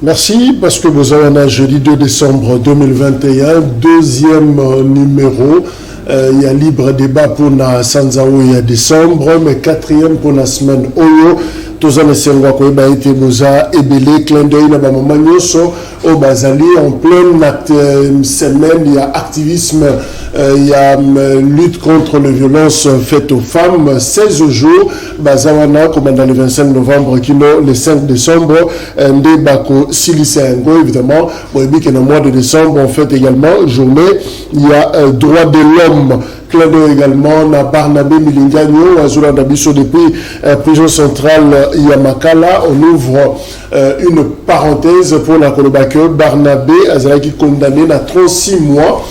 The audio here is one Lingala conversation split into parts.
Merci, parce que vous avez un jeudi 2 décembre 2021, deuxième numéro. Il y a libre débat pour la Sanzao il y a décembre, mais quatrième pour la semaine Oyo. Tous les Sengwa Koeba été Boza, Ebele, clin d'œil na Bamama Nyoso, au Bazali, en pleine semaine, il y a activisme, il y a lutte contre les violences faites aux femmes, 16 jours, Bazawana, comme dans le 25 novembre, le 5 décembre, Nde Bako Silisengo, évidemment, dans le mois de décembre, on fait également journée, il y a droit de l'homme. Claude également, na Barnabé Milingagno, Azula Dabiso depuis prison centrale Yamakala. On ouvre une parenthèse pour la Kolobake. Barnabé Azalaki condamné à 36 mois.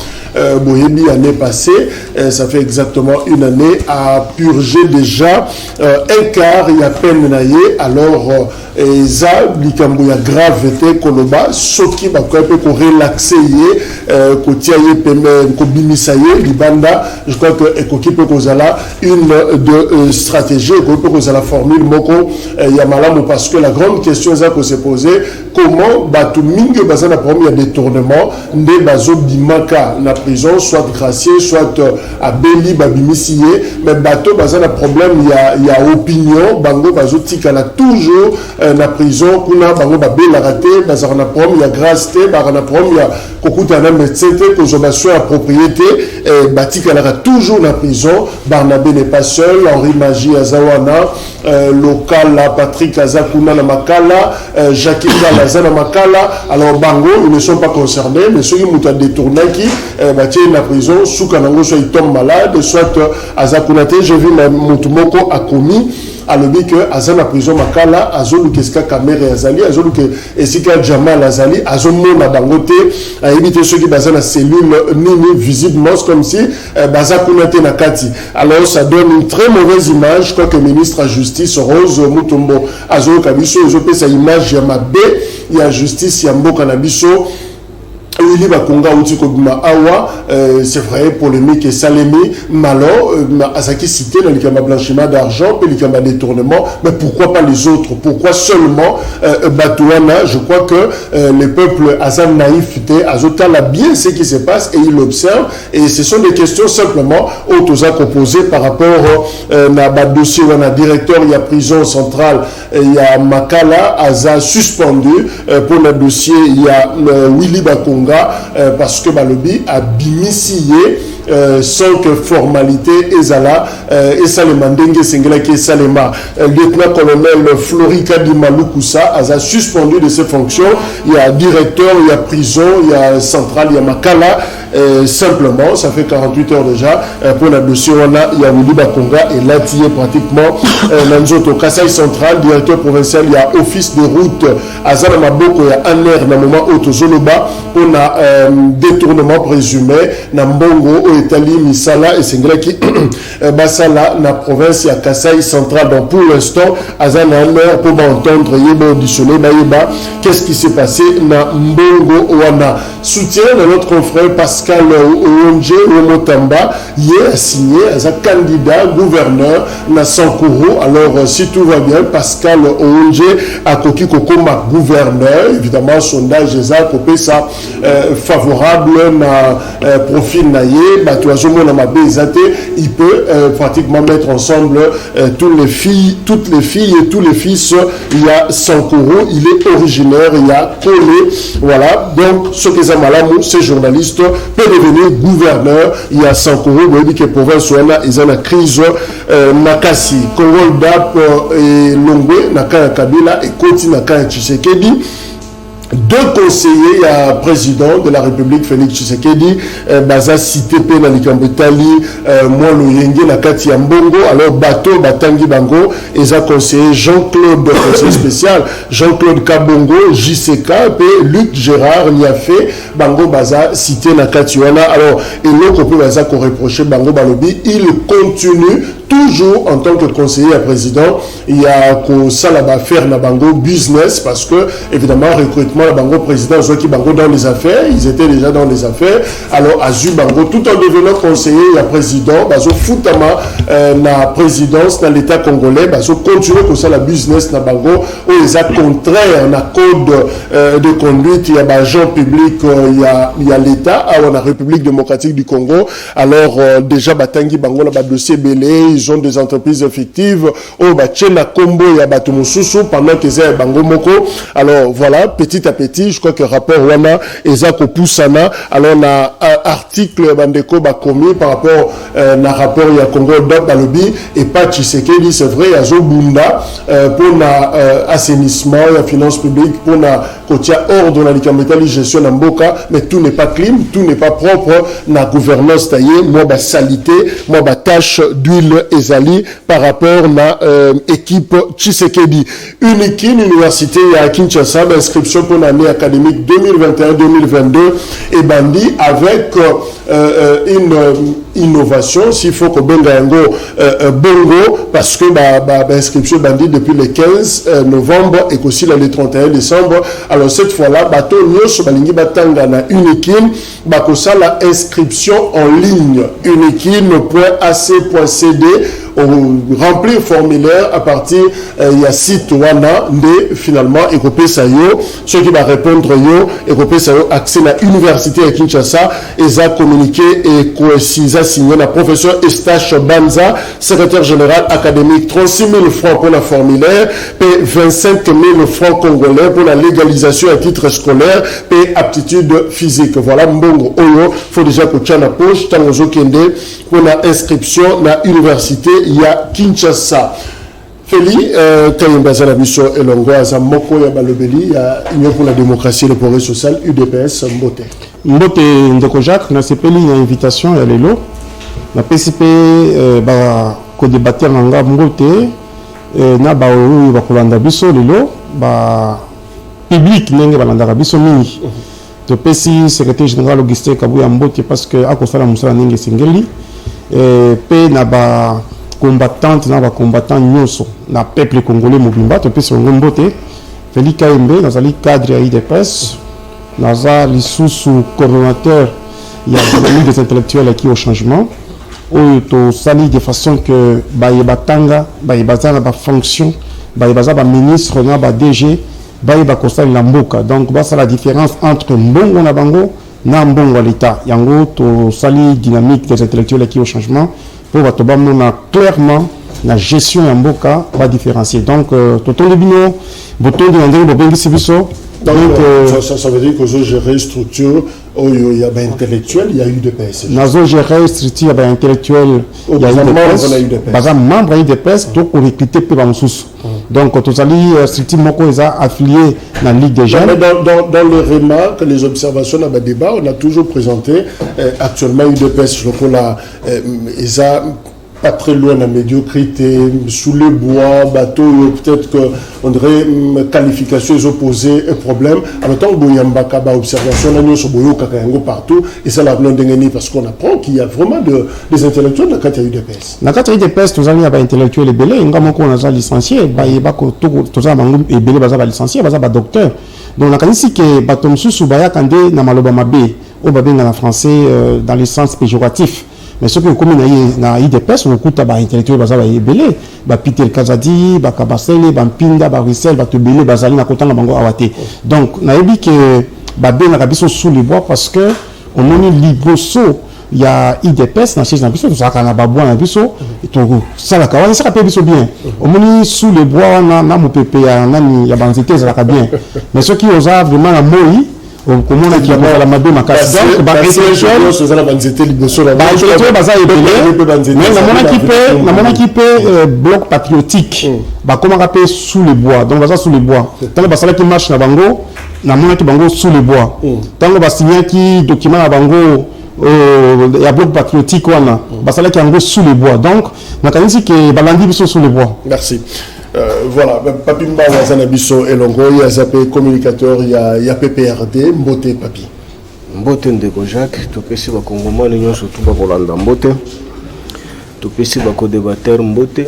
Boyebi année passée, ça fait exactement une année à purger déjà un quart, il y a peine naïe, alors ça, il y a gravité Koloba, Soki, pour relaxer, Libanda, je crois que Ekoki peut causer là une de stratégie, peut causer la formule Moko, Yamalam, parce que la grande question est se poser, comment Batu Mingue Bazana premier détournement, Nde Bazo Bimaka, la prison, soit gracié, soit à Beli, Babimisié, mais bateau, bazan a problème, il y a opinion, Bango, Bazo Tikala, toujours la prison, Kuna, Bango, Babé, la raté, bazan a problème, il y a grâce, bazan a problème, il y a Kokutana, médecin, consommation à propriété, Batikala, toujours la prison, Barnabé n'est pas seul, Henri Magie, Azawana, local, Patrick Azakuna, la Makala, Jacques Lazana Makala, alors Bango, ils ne sont pas concernés, mais ceux qui m'ont détourné, qui, la prison, Soukanango soit il tombe malade, soit Azakunate, j'ai vu Motumoko a commis, à l'objet que Azana prison Makala, Azolu Keska Kamere Azali, Azolu Esika Jamal Azali, Azomo Nabangote, a évité ceux qui basent la cellule nini visiblement comme si Bazakunate Nakati. Alors ça donne une très mauvaise image, quand le ministre de Justice, Rose Mutombo, Azolu Kabiso, ils ont fait sa image, Yamabe, il y a justice, Yambo Kanabiso. Oui, Bakonga Outikobima Awa, c'est vrai, polémique et salémi, malo, Azaki cité dans le blanchiment d'argent, puis le détournement, mais pourquoi pas les autres? Pourquoi seulement Batouana? Je crois que le peuple Azam naïfité, Azota l'a bien ce qui se passe et il l'observe, et ce sont des questions simplement autosac opposées par rapport à dossier où on a directeur, il y a prison centrale, il y a Makala, Aza suspendu, pour le dossier, il y a Willy Bakonga, parce que Balobi a bimisié sans que formalité ezala et Salema Ndenge Sengela qui est Salema lieutenant-colonel Florika Dimalukusa a suspendu de ses fonctions. Il y a directeur, il y a prison, il y a centrale, il y a Makala. Simplement, ça fait 48 heures déjà pour la dossier. Il y a Willy Bakonga et là il est pratiquement Nanzoto Kassai central, directeur provincial, il y a office de route Azana Maboko, il y a Aner dans le moment Autozoloba, on a détournement présumé Nambongo, Italie, Misala et Sengreki Basala, na province, il y a Kassai central. Donc pour l'instant, Azana Aner pour entendre Yeba auditionné, Baïba, qu'est-ce qui s'est passé na Mbongo Wana. Soutien de notre confrère Pascal Oonje Omotamba, hier signé as un candidat gouverneur na Sankourou. Alors si tout va bien, Pascal Oonje a coquille comme gouverneur. Évidemment, sondage des copé ça favorable na profil naïe, batoazomo na mabezate, il peut pratiquement mettre ensemble toutes les filles et tous les fils. Il y a Sankourou, il est originaire, il y a Collé, voilà. Donc ce que Zamalamou, ces journalistes peut devenir gouverneur. Il y a Sankourou, vous voyez que province ils ont la crise Nakasi, Kongol Dap et Longwe, Nakaya Kabila et Koti Nakaya Tshisekedi. Deux conseillers à président de la République, Félix Tshisekedi, Baza Cité Pena Likambetali, moi Loyenge, Nakati Mbongo, alors Bateau, Batangi Bango, et ça conseiller Jean-Claude, conseiller spécial, Jean-Claude Kabongo, JCK, et Luc Gérard, Niafé, Bango Baza Cité Nakati Wana. Alors, et l'autre peut Baza qu'on reprochait Bango Balobi, il continue toujours en tant que conseiller à président. Il y a que ça là-bas faire na Bango business parce que, évidemment, recrutement pratiquement le bango président soit qui bango dans les affaires, ils étaient déjà dans les affaires. Alors Azu bango tout en devenant conseiller et président, bazo foutama na présidence dans l'État congolais, bazo continuer comme ça la business na bango où ils a contraire na code de conduite, il y a agent public, il y a l'État, alors la République démocratique du Congo. Alors déjà batangi bango la dossier belé, ils ont des entreprises effectives au bachena combo ya bato mususu pendant que c'est bango moko. Alors voilà, petit à petit, je crois que rapport wana ezako poussana. Alors na article bandeko ba commis par rapport na rapport ya Congo dop balobi et pas Tshisekedi, c'est vrai ya zo bunda pour na assainissement, la finance publique, pour na kotia ordre na likambetali gestion na mboka, mais tout n'est pas clean, tout n'est pas propre na gouvernance taillé, moi ba salité, moi ba tâche d'huile ezali par rapport na équipe Tshisekedi. Unique université à Kinshasa, inscription pour l'année académique 2021-2022 et bandi avec une innovation, s'il faut que Bengango Bongo, parce que l'inscription bandi depuis le 15 novembre et aussi le 31 décembre. Alors cette fois-là, bateau nyos balingi batanga na Unikin, bakosa la inscription en ligne unikin.ac.cd, remplir formulaire à partir il y a site wana de finalement Ekopé Sayo, ceux qui va répondre yo Ekopé Sayo accès à l'université à Kinshasa et ça communiqué et coïncisa signé la professeur Estache Banza, secrétaire général académique, 36 000 francs pour la formulaire, et 25 000 francs congolais pour la légalisation à titre scolaire, et aptitude physique. Voilà, mbongo oyo, faut déjà que tu aies la poche, tangozo kende, pour la inscription à l'université, il y a Kinshasa. Feli, Kayimbaza Labiso et Longoaza, Moko ya Balobeli, il y a Union pour la démocratie et le progrès social, UDPS, Mbote. Mbote Ndeko Jacques, na CPLI, il y a une invitation, il y a l'élo. Na PCP, ko débattre nanga Mbote, na ba oyo ba kolanda biso l'élo, ba public nenge balanda biso mini. De PC, secrétaire général Augustin Kabuya Mbote, parce que à Kosala Moussala Nenge Singeli, pe na ba combattante na ba combattant nyonso na peuple congolais mobimba to pesa ngombote Feli Kaimbe nazali cadre ya IDPS nazali sous coordonnateur il y a des intellectuels qui au changement ou to sali de façon que ba yebatanga ba yebazana ba fonction ba yebaza ba ministre na ba DG ba yeba kosala na mboka donc ba ça la différence entre mbongo na bango na mbongo l'état yango to sali dynamique des intellectuels qui au changement pour va clairement la gestion en boka va différencier donc tout le bino bouton de André Bobengi Sibiso donc ça veut dire que je gère structure il y a ben intellectuel il y a eu de PS nazo gérer structure ben intellectuel il y a eu de PS bazam membre de PS donc on recruter peu bamsusu donc tout ali structure moko est affilié dans la Ligue des jeunes dans les remarques les observations dans le débat on a toujours présenté actuellement UDPS je crois là pas très loin de la médiocrité, sous le bois, bateau, peut-être qu'on dirait qualification opposée et problème. En même temps, il y a une observation, partout, et ça l'a blondé parce qu'on apprend qu'il y a vraiment des intellectuels dans le cadre de l'UDPS. Dans le cadre de l'UDPS, nous avons des intellectuels belés, nous avons licencié, nous avons licencié, nous avons docteur. Donc, la qualité que Batom Soussou Baya Kande na maloba mabe, au babé dans le français dans le sens péjoratif. Mais ce que comme na IDPS on écoute ba intellectuel bazaba ebele ba Peter Kazadi ba Kabasele ba Mpinda ba Rissel ba tobele bazali na kotana bango awate donc na yebi que ba be na biso sous les bois parce que on moni liboso il y a IDPS na chez na biso ça kana ba bois na biso to ça la kawa ça ka biso bien on moni sous les bois na mopepe ya nani ya banzete ça ka bien mais ceux qui osent vraiment la moi comment on a dit la mabé ma casse donc ba intellectuel c'est ça la banzete liboso la intellectuel baza ebele mais na mon équipe bloc patriotique ba comment rappeler sous les bois donc baza sous les bois tant ba sala qui marche na bango na mon équipe bango sous les bois tant ba signer qui document na bango il y a bloc patriotique wana ba sala qui en sous les bois donc na kanisi que balandi biso sous les bois merci. Voilà, Papi Mba Wazanabiso et Longo, il y a Zapé communicateur, il y a PPRD, Mbote Papi. Mbote Ndeko Jacques, tout ici va Congomais, nous surtout va Rolanda Mbote, tout ici va co-débatteur Mbote,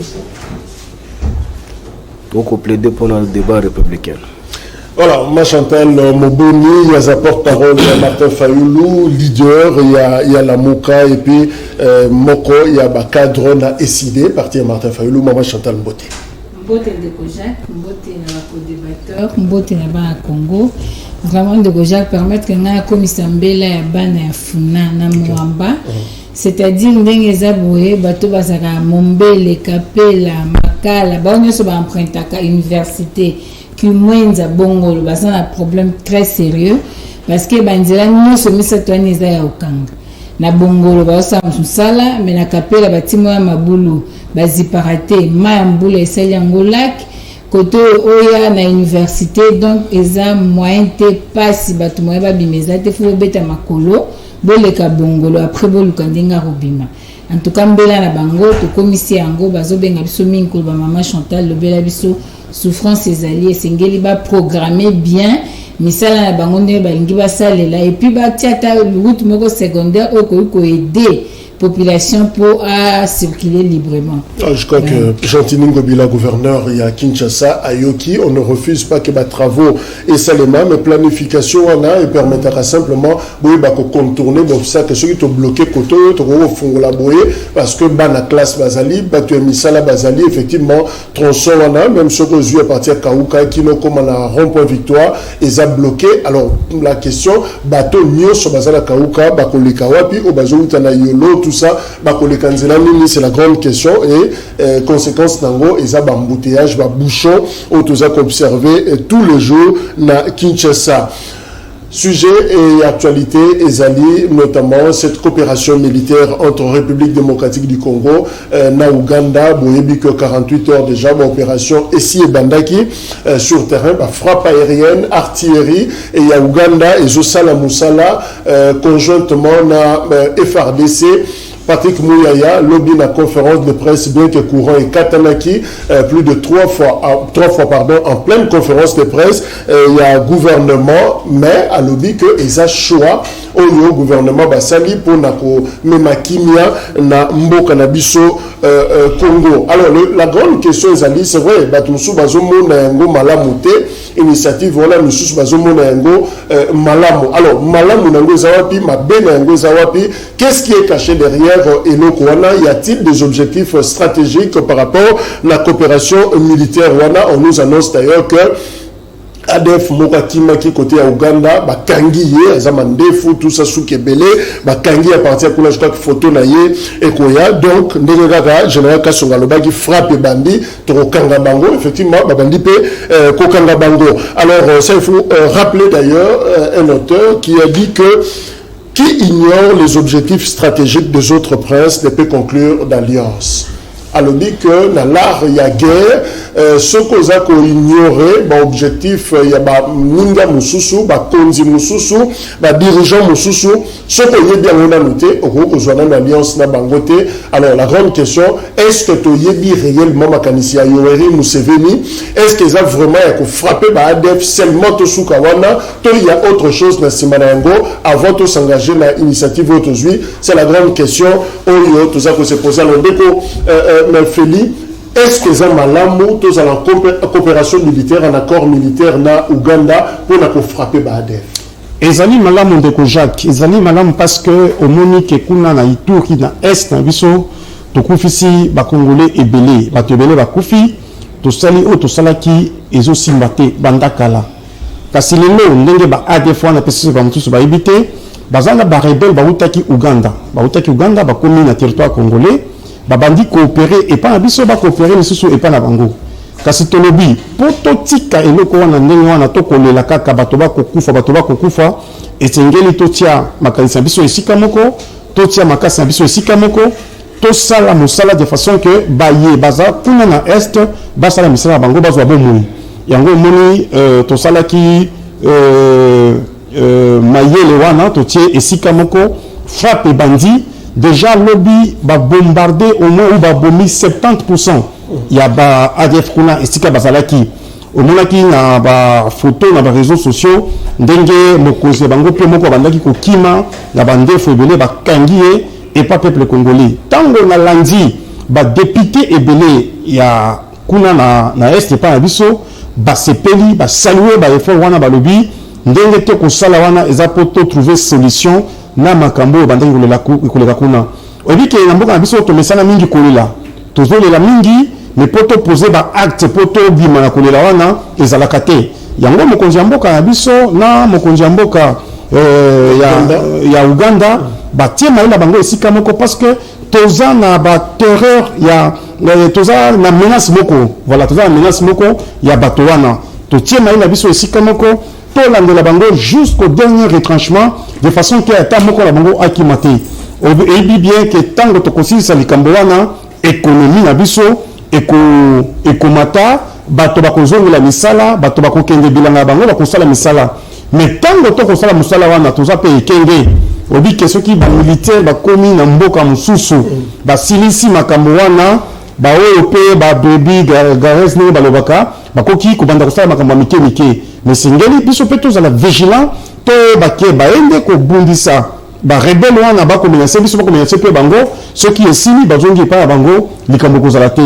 donc au plaider pour le débat républicain. Voilà, ma Chantal Moboni, il y a sa porte-parole, il y a Martin Fayoulou, leader, il y a la Moka, et puis Moko, il y a le cadre, on a décidé, partir Martin Fayoulou, maman Chantal Mbote. Mbote de Kojak, Mbote na co-débatteur, Mbote na ba Congo. Vraiment de Kojak permettre que na komisambela ya bana ya funa na Mwamba. C'est-à-dire ndenge zaboué bato bazaka Mombele, Kapela, Makala, ba onyo so ba empruntaka université. Qui mwenza bongolo basa un problème très sérieux parce que banzela nyonso misatwani eza ya okanga na bongolo baosa musala mais na kapela batimo ya mabulu baziparate ma mbula esali yango lac côté oya na université donc eza moyen te pasi bato moye babimeza te fo beta makolo boleka bongolo après boluka ndinga robima en tout cas mbela na bango to komisi yango bazobenga biso mingi ko ba maman Chantal lobela biso souffrance ses alliés sengeli ba programmer bien misala na bango ne balingi basalela et puis ba tiata route moko secondaire ko aider population pour à circuler librement. Je crois que Gentini Ngobila, gouverneur, il y a Kinshasa, Ayoki, on ne refuse pas que les travaux et salement, mais planification on a et permettra simplement de contourner ça que ceux qui ont bloqué côté au fond la boye parce que la classe Bazali, tu as mis ça la Bazali, effectivement, tronçon on a, même ceux qui ont à partir de Kaouka, qui n'ont comme un rond-point victoire, ils ont bloqué. Alors, la question, bateau mieux sur Bazala Kaouka, Bakolikawapi, au Bazou Tanayolo, tout ça, c'est la grande question et conséquence nango et ça embouteillage bouchon où tout ça observé tous les jours na Kinshasa. Sujet et actualité ezali notamment cette coopération militaire entre République démocratique du Congo na Ouganda boyebi que 48 heures déjà opération ici et Bandaki sur terrain frappe aérienne artillerie et il y a Ouganda et Zosala Moussala conjointement na FRDC. Patrick Mouyaya, lobby la conférence de presse bien que courant et Katanaki, plus de trois fois en pleine conférence de presse, il y a un gouvernement, mais à lobby que ils ont choix au gouvernement Basali pour nako memakimia na mboka na biso Congo. Alors la grande question c'est vrai, batumsu bazomo na yango malamute initiative voilà nous sous bazomo na yango malamu. Alors malamu na yango zawapi, mabe na yango zawapi, qu'est-ce qui est caché derrière et le Kouana, y a-t-il des objectifs stratégiques par rapport à la coopération militaire Rwanda? On nous annonce d'ailleurs que ADF Mokakima qui côté à Ouganda, Bakangi Zamandefu, tout ça sous Kebele, Bakangi à partir de la photo naïe et Koya. Donc, Ndegaka, général Kassongaloba qui frappe Bandi, Torokanga Bango, effectivement, Bandi Pe, Kokanga Bango. Alors, ça il faut rappeler d'ailleurs un auteur qui a dit que qui ignore les objectifs stratégiques des autres princes ne peut conclure d'alliance. Alors dit que dans l'art il y a guerre, ce qu'on a ignoré, objectif il y a ninga mususu, konzi mususu, dirigeant mususu, ce qu'on y bien on a noté, on a une alliance na bangote. Alors la grande question, est-ce que tu y es réellement Makanisia Yoweri Museveni, est-ce qu'ils ont vraiment frappé ADF seulement to Sukawana, il y a autre chose dans Simanango avant de s'engager dans l'initiative aujourd'hui, c'est la grande question. Tout ça que se pose alors déco Melfeli, est-ce que ça malamu tous à la coopération militaire en accord militaire na Ouganda pour la frapper ADF? Ezali malamu de Kojak, ezali malamu parce que au monique kuna na Ituri na est na biso to kufisi ba congolais ebele, ba tebele ba kufi to sali o to salaki ezo simbate bandakala. Kasi lelo ndenge ba ADF wana pesi ba mutusu ba ibite, bazana ba rebelle ba utaki Uganda ba komi na territoire congolais. Babandi coopérer et pas biso ba coopérer lisusu et pas na bango kasi tolobi poto tika eloko wana ndenge wana to kolela kaka bato ba kokufa etengeli totia makanisa biso esika moko totia makasa biso esika moko to sala musala de façon que baye baza kuna na est basala misala bango bazwa bomoi yango moni to sala ki mayele wana to tie esika moko frappe bandi. Déjà, lobby va bombarder au moins ou va bomber 70%. Il y a ba ADF kuna estika bazalaki. Au moins qui na ba photo na ba réseaux sociaux ndenge mokoze bango pe moko bandaki ko kima na bande fobele ba kangié et pas peuple congolais. Tango na lundi ba député ebele ya kuna na est pas na biso basepeli basalue baeffort wana balobi ndenge te kosala wana eza po to trouver solution na makambo bandenge koleka kuna oyebi ke na mboka na biso tomesana mingi kolela tozolela mingi mais po to poser ba acte po to bima na kolela wana ezalaka te yango mokonzi ya mboka na biso na mokonzi ya mboka ya Uganda batie mayela bango esika moko parce que toza na ba terreur ya toza na menace moko voilà toza na menace moko ya bato wana totie mayela biso esika moko to landela bango jusqu'au dernier retranchement de façon que ata moko na bango akimate ebi bien que tango to kosilisa likambo wana économie na biso ekomata bato bakozongela misala bato bakokende bilanga bango bakosala misala mais tango to kosala musala wana toza pe ekenge obi ke soki ba militaire bakomi na mboka mususu basilisi makambo wana baoyo pe ba baby gares ne balobaka bakoki kobanda kosala makambo mike mike mais singeli biso pe tozala vigilant to bake baende kobundisa ba rebelle wana bakomenase biso bakomenase pe bango soki esili bazongi pa bango likambo kozala te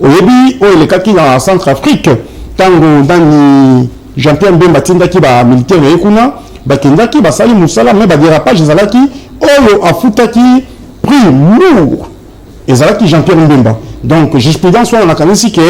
oyebi oyo lekaki na Centrafrique tango ndani Jean-Pierre Mbemba tindaki ba militaire na ekuna bakendaki basali musala mais ba dérapage ezalaki oyo afutaki prix lourd ezalaki Jean-Pierre Mbemba donc jurisprudence wana nakanisi ke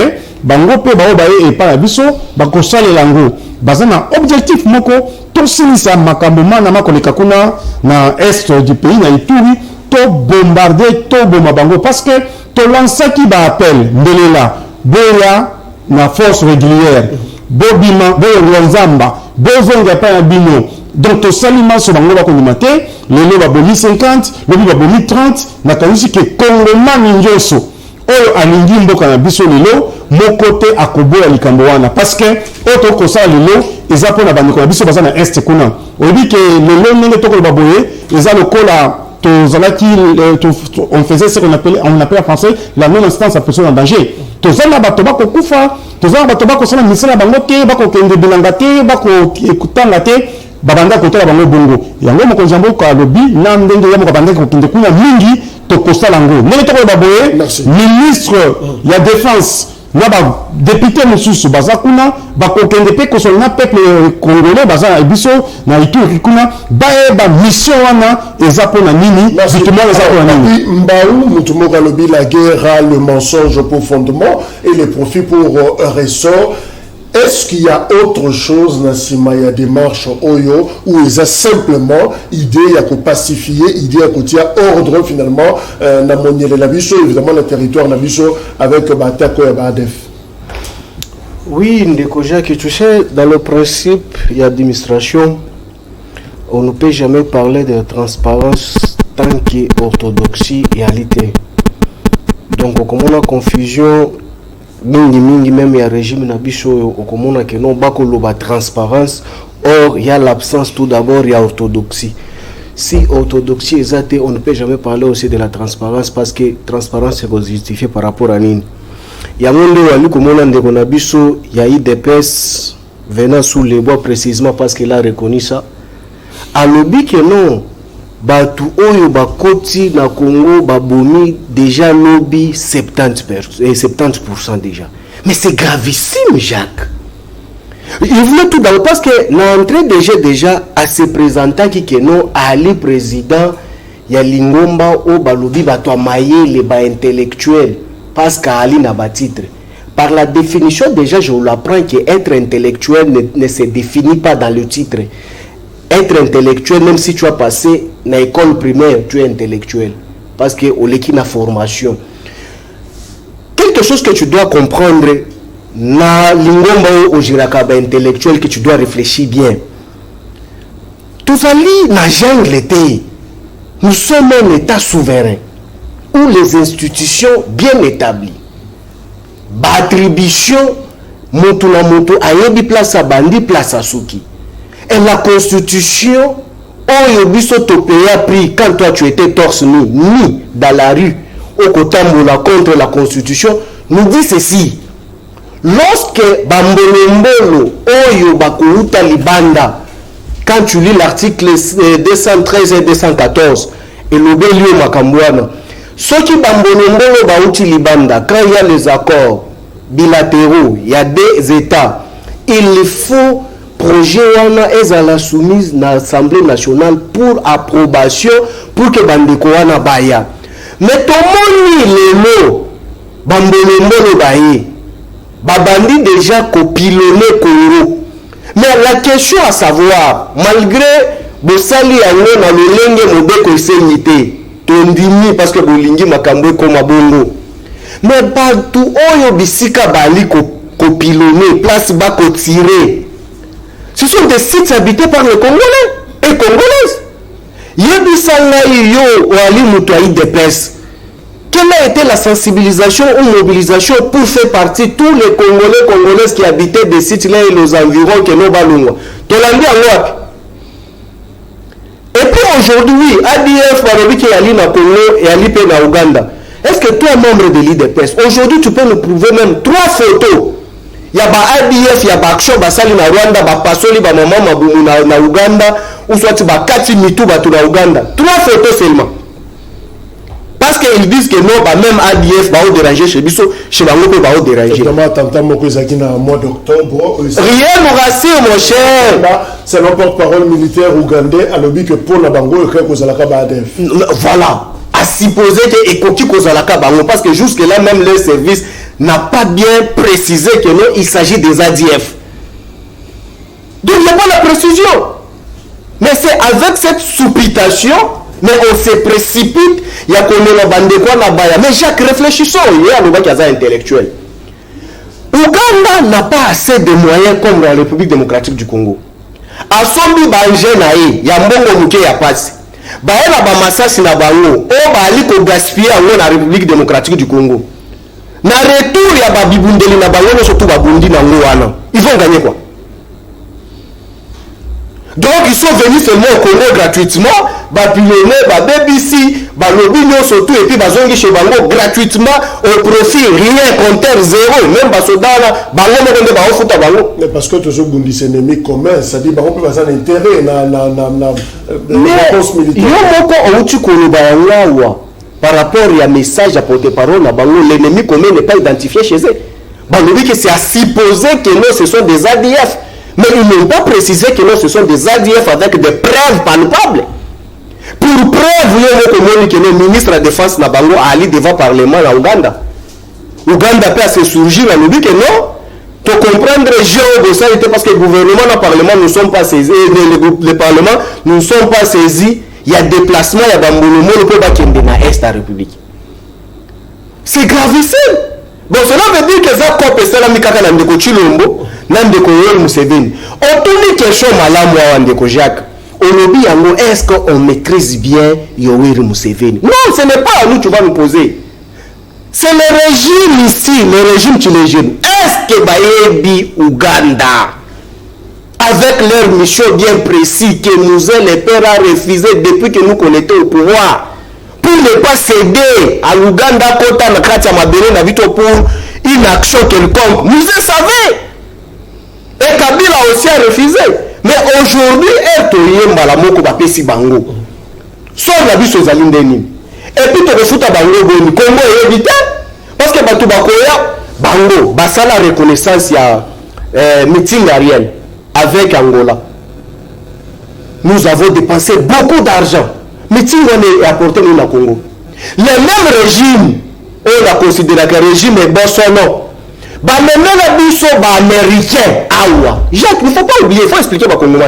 bango pe bao baye epa na biso bakosalela ngo baza na objectif moko tosilisa makambo mana makoleka kuna na est du pays na Ituri to bombarder to boma bango parce que to lansaki ba appel ndelela boya na force régulière bobima boyo nzamba bozonga pa na bino donc to salima so bango bakondima te lelo babomi 50 lobi babomi 30 nakanisi ke kongomani nyoso oyo alingi mboka na biso lelo mokote akoboya likambo wana parce que oto kosala lelo eza pona bandeko na biso baza na est kuna oyebi ke lelo ndenge tokoloba boye eza lokola on faisait ce qu'on appelle en français la non-assistance à personne en danger. Tozana bato bako kufa, tozana bato bako sala misala bango te, bako kende bilanga te, bako ekutanga te, babanda kotala bango bongo. Yango mokonzi mboka lobi na ndenge ya mokabanda ko kende kuna mingi to kosala ngo. Nele toko baboye ministre ya défense na ba député mususu baza kuna bakokende pe kosolina peuple congolais baza biso na Ituri kuna ba mission wana eza pona nini bitumwa eza pona nini Mbaou mutumoka lobi la guerre a le mensonge pour fondement et les profits pour ressort. Est-ce qu'il y a autre chose dans la démarche Oyo ou est-ce simplement idée à pacifier, idée à tirer ordre finalement dans mon Nabiso, évidemment le territoire Nabiso avec Batako et Badef? Oui, Ndekoja, que tu sais, dans le principe et l'administration, on ne peut jamais parler de transparence tant qu'il y a orthodoxie et réalité. Donc, comme on a confusion, mingi même il y a régime nabiso okomona que non bakolo ba transparence or il y a l'absence tout d'abord il y a orthodoxie. Si orthodoxie exacte on ne peut jamais parler aussi de la transparence parce que transparence c'est justifié par rapport à nini. Il y a monde wali komona ndeko nabiso il y a IDPS venant sous les bois précisément parce qu'il a reconnu ça. À lobby que non batu oyo bakoti na Congo babomi déjà lobby 70% déjà. Mais c'est gravissime, Jacques. Il voulait tout d'abord parce que l'entrée déjà à se présenter qui que non Ali président ya lingomba o balobi bato amaye les ba intellectuels parce qu'Ali n'a pas titre. Par la définition déjà je vous l'apprends que être intellectuel ne se définit pas dans le titre. Être intellectuel, même si tu as passé dans l'école primaire, tu es intellectuel. Parce que au l'équipe na formation. Quelque chose que tu dois comprendre, na lingomba au jirakaba intellectuel que tu dois réfléchir bien. Tout ça n'a jamais été. Nous sommes un État souverain où les institutions bien établies. Attribution, moto na moto, ayebi place à bandi, place à souki. Et la constitution, on a pris quand toi tu étais torse nu, ni dans la rue, au côté contre la constitution, nous dit ceci. Lorsque Bambolombolo, Oyo Bakouta Libanda, quand tu lis l'article 213 et 214, et l'obélio Makambouana, ce qui Bambolombolo Baouti Libanda, quand il y a les accords bilatéraux, il y a des États. il faut projet wana ezala soumise na Assemblée nationale pour approbation pour que bandeko wana baya. Mais tomoni lelo bambolembolo baye babandi déjà copiloner Congo. Mais la question à savoir, malgré bosali yango na lolenge mobeko esenyite tondimi parce que bolingi makambo ekoma bongo, mais partout oyo bisika bali copiloner place bako tirer, ce sont des sites habités par les Congolais et Congolaises. Yebisanga yo wali mutuai de presse. Quelle a été la sensibilisation ou mobilisation pour faire partie tous les Congolais, Congolaises qui habitaient des sites là et les environs que nous balons. Tolandi en et puis aujourd'hui, ADF, Barobi qui est allé na Congo et allé na Ouganda. Est-ce que toi, membre de l'IDPS, aujourd'hui tu peux nous prouver même 3 photos? Il y a ADF, il y a Action, Basali na Rwanda, Pasoli, Maman Mabumu na Ouganda, ou soit Kati Mitu, na Ouganda. 3 photos seulement. Parce qu'ils disent que non, même ADF va déranger chez Bisso, chez Bango va déranger. Rien nous rassure, mon cher. C'est le porte-parole militaire ougandais à l'objet que pour la Bango et que Kozalaka ADF. Voilà. À supposer que Ekoki Kozalaka Bango, parce que jusque-là, même le service n'a pas bien précisé que non, il s'agit des ADF. Donc, il n'y a pas la précision. Mais c'est avec cette supputation. Mais on se précipite, il y a qu'on est la bande quoi na baya. Mais Jacques, réfléchissons, il y a un qui est intellectuel. Ouganda n'a pas assez de moyens comme la République démocratique du Congo. A sombi banje na il y a mbongo muke ya passe. Baela ba masasi na bango, o ba ali ko gaspiller en la République démocratique du Congo. Na retour ya ba bibundeli na bango surtout ba bundi na ngwana. Ils vont gagner quoi? Donc ils sont venus seulement au Congo gratuitement, pilonner, BBC, lobby surtout et puis bazongi chez bango gratuitement au profit, rien, compteur zéro, même basodana, bango ne ba ofuta bango. Mais parce que toujours bundi c'est ennemi commun, ça dit bango peut avoir un intérêt na réponse militaire. Yo moko outi koloba yawa par rapport à message apporté par na bango, l'ennemi commun n'est pas identifié chez eux. Balobi que c'est à supposer que non ce sont des ADF. Mais ils n'ont pas précisé que non, ce sont des ADF avec des preuves palpables. Pour preuve, le ministre de la Défense Nabango a allé devant le Parlement en Ouganda. Ouganda peut se surgir à nous dire que non. Pour comprendre géo parce que le gouvernement et le Parlement ne sont pas saisis, le Parlement ne sont pas saisis. Il y a déplacement, il y a Bamboulou, le peuple qui est dans l'Est de la République. C'est gravissime. Bon, cela veut dire que ça coupe la mikaka na ndeko Chilombo, na ndeko Yoweri Museveni. On tourne question malamu wa ndeko Jacques. On oublie yango, est-ce qu'on maîtrise bien Yoweri Museveni? Non, ce n'est pas à nous tu vas nous poser. C'est le régime ici, le régime chilégien. Est-ce que Bayebi Ouganda, avec leur mission bien précise que nous les pères a refusé depuis que nous connaissons au pouvoir, pour ne pas céder à l'Ouganda Kota Nakatia Mabere Navito pour une action quelconque. Vous le savez. Et Kabila aussi a refusé. Mais aujourd'hui, Ertoye Malamoko Bapesi Bango. Soit la vie aux Alindeni. Et puis tu refous à Bango Boni. Comment éviter? Parce que Batou Bakoya, Bango, Basala reconnaissance, il y a meeting Ariel avec Angola. Nous avons dépensé beaucoup d'argent. Mais si on est apporté au Congo, le même régime, on a considéré que le régime est bon son nom. Même les biso américains, awa. Jacques, il ne faut pas oublier, il faut expliquer aux Congolais.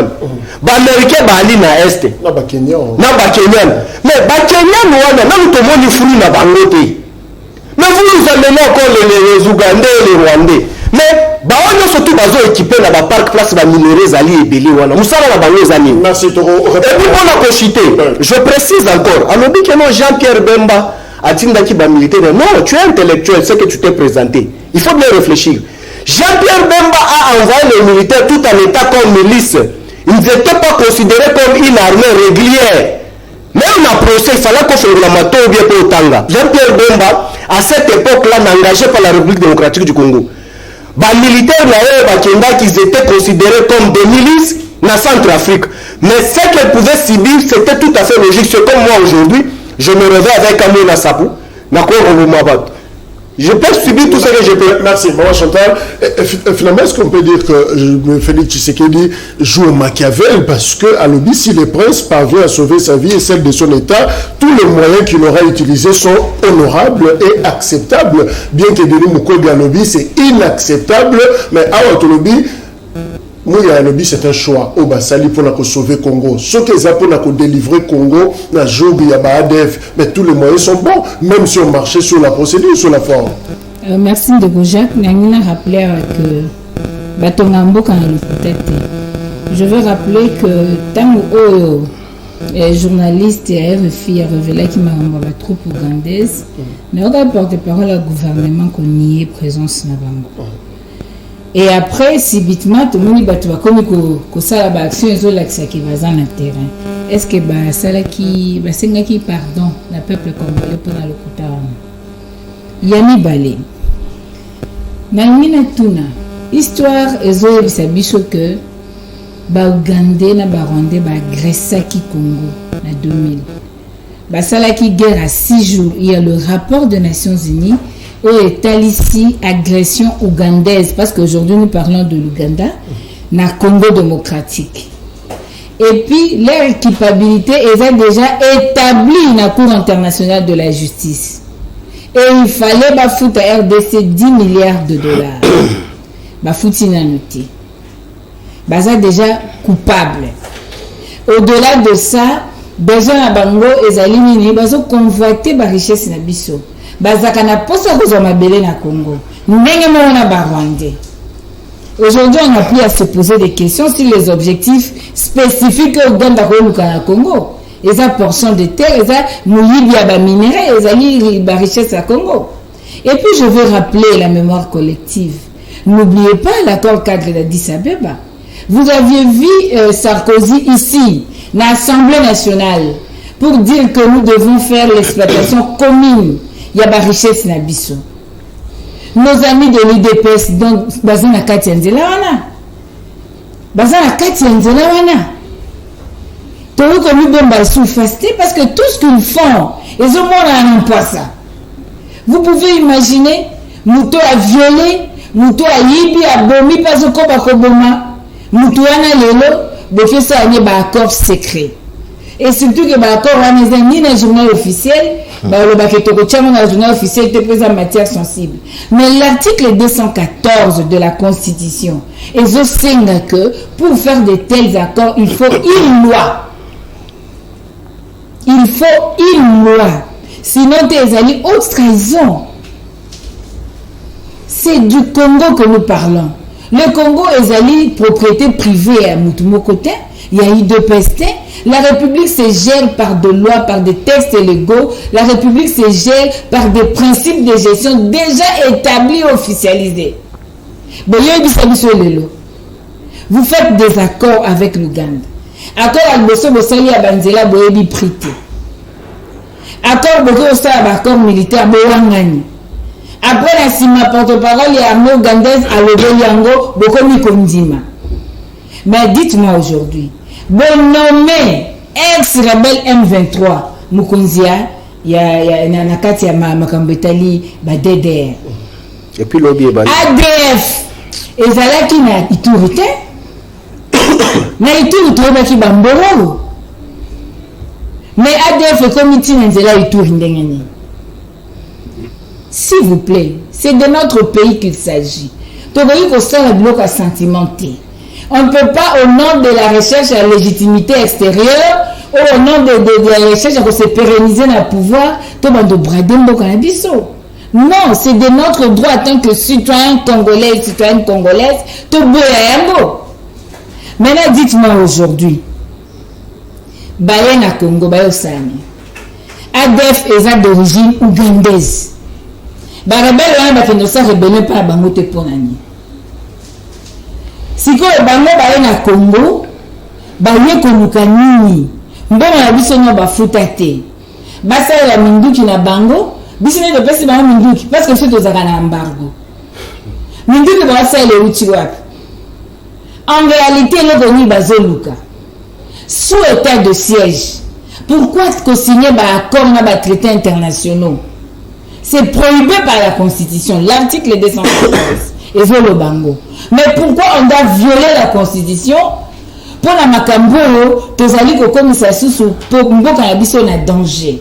Les Américains sont na Est. Na ba Kenyan. Mais les Kenyans, nous avons des fruits na bangote. Mais vous amenez encore les Ougandais et les Rwandais. Mais on surtout équipé dans le parc place de minéraux Ali et Béli. Merci Toro. Et puis on a conchité. Je précise encore. Alors dit que non, Jean-Pierre Bemba a dit qu'il militaire. Non, tu es intellectuel, c'est que tu t'es présenté. Il faut bien réfléchir. Jean-Pierre Bemba a envoyé les militaires tout en état comme milice. Ils n'étaient pas considérés comme une armée régulière. Même dans le procès, il fallait qu'on fasse la mato ou bien pour Tanga. Jean-Pierre Bemba, à cette époque-là, n'a engagé par la République démocratique du Congo. Les militaires qui étaient considérés comme des milices dans Centrafrique. Mais ce qu'elles pouvaient subir, c'était tout à fait logique. C'est comme moi aujourd'hui, je me réveille avec Amouna Sapou, Je peux subir tout ce que je peux. Merci, Maman Chantal. Finalement, est-ce qu'on peut dire que Félix Tshisekedi joue au Machiavel parce que, à l'objet, si le prince parvient à sauver sa vie et celle de son État, tous les moyens qu'il aura utilisés sont honorables et acceptables. Bien que Denis Mukwege à l'objet, c'est inacceptable, mais à l'objet, Mouya Alobi, c'est un choix. Au Basali pour sauver Congo. Ce qu'ils ont pour délivrer Congo, na Job, il y a ADF, mais tous les moyens sont bons, même si on marchait sur la procédure, sur la forme. Merci de Gojak. Nangina rappelé que Batongambo quand je veux rappeler que tant que journaliste et RFI a révélé qu'il m'a envoyé la troupe ougandaise, mais on a porte-parole au gouvernement qu'on y est présence na Bango. Et après, subitement, tout le monde va comme que ça la action ils ont l'accès qui va dans le terrain. Est-ce que ça là qui c'est qui pardon le peuple congolais pour le coup Yami Balé. Nangina tuna histoire ezo bisabiso que ba Ougandais na ba Rwandais ba agressa ki Congo na 2000. Ba sala qui guerre à 6 jours, il y a le rapport des Nations Unies où est ici agression ougandaise, parce qu'aujourd'hui nous parlons de l'Ouganda, dans le Congo démocratique. Et puis leur culpabilité est déjà établie dans la Cour internationale de la justice. Et il fallait foutre à RDC 10 milliards de dollars. Foutre à noter. Ça déjà coupable. Au-delà de ça, besoin à Bango et Zalimini, ils ont convoité la richesse na biso. Bazaka na poso kozwa mabele na Congo. Ndenge mona ba Rwandais. Aujourd'hui, on a pu à se poser des questions sur les objectifs spécifiques au Ouganda na Congo. Et ça portion de terre, et ça mouillé ba minerais, et ça ba richesse à Congo. Et puis je veux rappeler la mémoire collective. N'oubliez pas l'accord cadre d'Addis Abeba. Vous aviez vu Sarkozy ici, dans l'Assemblée nationale, pour dire que nous devons faire l'exploitation commune. Il y a des richesses na biso. Nos amis de l'UDPS, donc, bazin na kati nzela wana. Bazin na kati nzela wana. Tout comme nous bomba sous-fasté parce que tout ce qu'ils font, ils ont pas ça. Vous pouvez imaginer, Mouto a violé, Mouto a yibi, a bomi, pas au koba koboma. Mouto ana lelo, bofé ça a un accord secret. Et surtout que l'accord ni dans le journal officiel, le journal officiel était présent en matière sensible. Mais l'article 214 de la Constitution, ils enseignent que pour faire de tels accords, il faut une loi. Il faut une loi. Sinon, tu es allé haute trahison. C'est du Congo que nous parlons. Le Congo est allé propriété privée à Moutumokote. Il y a eu deux pestes. La République se gère par des lois, par des textes légaux. La République se gère par des principes de gestion déjà établis, officialisés. Vous faites des accords avec l'Ouganda. Accord avec Bosso Bossoli à Banzela Boyebi Prité. Accord Bosso accord militaire Boyangani. Après la Sima porte-parole, il y a un Ougandaise à Lobo Yango, Bokomi Kondima. Mais dites-moi aujourd'hui, bon nommé ex-rebelle M23, Mukunzia, il y a Nakati Makambetali, DDR. Et puis l'objet ADF, et ça qui n'a iturité, n'a iturité qui bamboro. Mais ADF est comme iturité. S'il vous plaît, c'est de notre pays qu'il s'agit. Donc, il faut ça le bloc à sentimenter. On ne peut pas, au nom de la recherche à la légitimité extérieure, ou au nom de la recherche à se pérenniser dans le pouvoir, tout le monde brader un non, c'est de notre droit en tant que citoyen congolais et citoyenne congolaise, tout boyango. Maintenant, dites-moi aujourd'hui, Bayen à Congo, Bayosani, ADF est d'origine ougandaise. Barabel a fait rebelle par Bangote Ponani. Si quoi Bango Bayen à Congo, Bayen Konukani, Mbona la biso no bafutate. Basa la minduki na Bango, biso ne de pesi ba minduki parce que c'est aux na embargo. Minduki ba sa le uchi wapi. En réalité, le Goni bazoluka. Sous état de siège. Pourquoi co-signer un accord dans les traités internationaux? C'est prohibé par la Constitution. L'article 214. Et le bango. Mais pourquoi on doit violer la Constitution pour la makambo, tozali ko comme ça sous pour mboka ya biso na danger.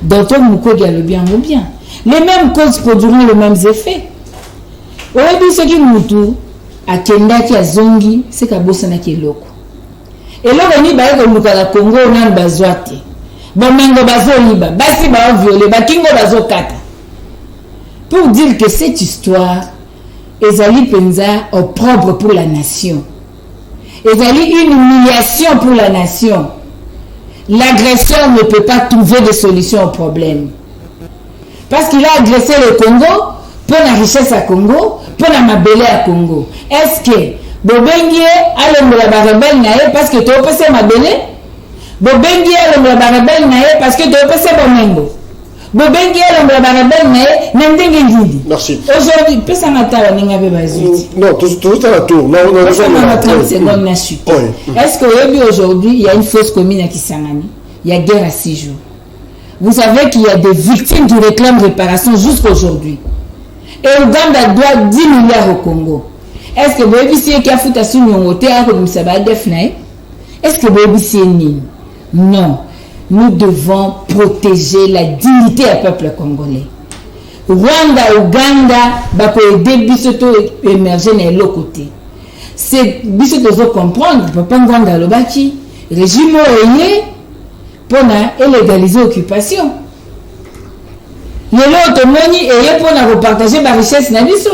Docteur Mukwege a le bien. Les mêmes causes produiront les mêmes effets. Oyebi soki mutu akendaki azongi c'est kabosana ki eloko. Eloko ni baye ko luka la Congo na bazwate. Bomengo bazoliba, basi ba violer, bakingo bazokata. Pour dire que cette histoire ezali penza opprobre pour la nation. Ezali une humiliation pour la nation. L'agresseur ne peut pas trouver de solution au problème. Parce qu'il a agressé le Congo pour la richesse à Congo, pour la mabele à Congo. Est-ce que Bobengie a le barabel nae parce que tu as passé mabele? Bobengie a le barabel nae parce que tu as passé Bomengo? Bobengie a le barabel nae n'endenge ngidi. Merci. Aujourd'hui, pesa matala ninga be bazuti. Non, tout à la tour. Non, Pesa matala c'est bon na chuté. Est-ce que aujourd'hui il y a une fausse commune à Kisangani? Il y a guerre à 6 jours. Vous savez qu'il y a des victimes qui réclament réparation jusqu'à aujourd'hui. Et Ouganda doit 10 milliards au Congo. Est-ce que vous avez vu si qui a foutu à Sounyongote à Komisaba Defnae? Est-ce que vous avez vu non. Nous devons protéger la dignité du peuple congolais. Rwanda, Ouganda, bako aider bisoto émerger dans l'autre côté. C'est bisoto zo comprendre, papa Ngwanda lobaki, régime oyé pour légaliser l'occupation. Lelo otomoni et pour repartager la richesse na biso.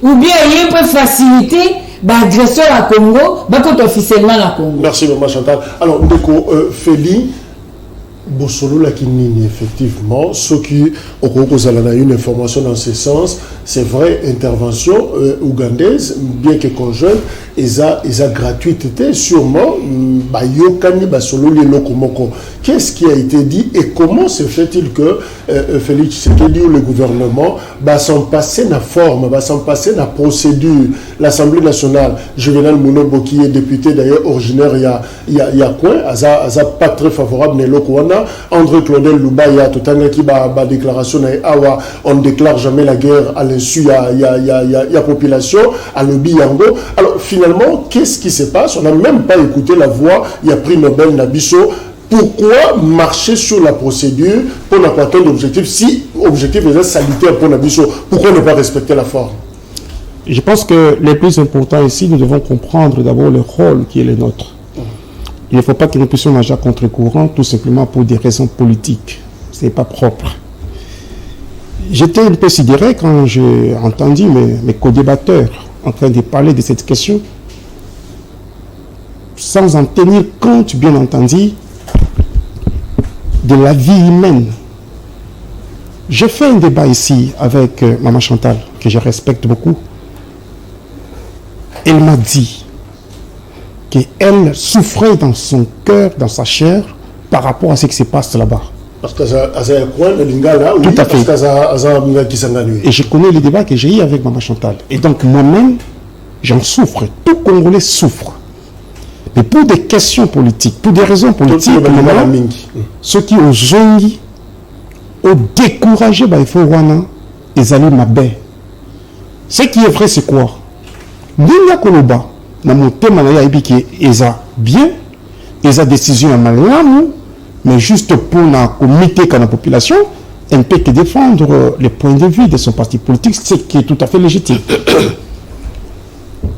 Ou bien il peut faciliter l'agression à Congo, bako officiellement la Congo. Merci maman Chantal. Alors Ndeko Feli Bosolo la Kinini, effectivement, ceux qui ont une information dans ce sens, c'est vrai, intervention ougandaise, bien que conjointe, ils a gratuité, sûrement, Bayokani Basolo les Lokomoko. Qu'est-ce qui a été dit et comment se fait-il que Félix Tshisekedi ou le gouvernement s'en passer la forme, s'en passer la procédure, l'Assemblée nationale, Juvenal Mounobo qui est député d'ailleurs originaire, il y a quoi, Aza pas très favorable, mais Lokwana. André Claudel Loubaya, tout un qui a déclaration on ne déclare jamais la guerre à l'insu, il y a population, à l'obbi yango. Alors finalement, qu'est-ce qui se passe? On n'a même pas écouté la voix, il y a pris Nobel Nabiso. Pourquoi marcher sur la procédure pour n'atteindre l'objectif si l'objectif est sanitaire pour Nabiso? Pourquoi ne pas respecter la forme? Je pense que le plus important ici, nous devons comprendre d'abord le rôle qui est le nôtre. Il ne faut pas que nous puissions nager contre courant tout simplement pour des raisons politiques. Ce n'est pas propre. J'étais un peu sidéré quand j'ai entendu mes co-débatteurs en train de parler de cette question sans en tenir compte, bien entendu, de la vie humaine. J'ai fait un débat ici avec Maman Chantal, que je respecte beaucoup. Elle m'a dit qu'elle souffrait dans son cœur, dans sa chair, par rapport à ce qui se passe là-bas. Parce que ça a quoi, le Lingala, tout à fait. Parce que et je connais les débats que j'ai eu avec Maman Chantal. Et donc moi-même, j'en souffre. Tout Congolais souffre. Mais pour des questions politiques, pour des raisons politiques, ceux qui ont zongi, ont découragé, il faut Rwanda, ils allaient m'abaisser. Ce qui est vrai, c'est quoi? Ninga Koloba, dans mon thème, ils ont bien, ils ont décision à Malamu, mais juste pour la comité de la population, elle ne peut que défendre les points de vue de son parti politique, ce qui est tout à fait légitime.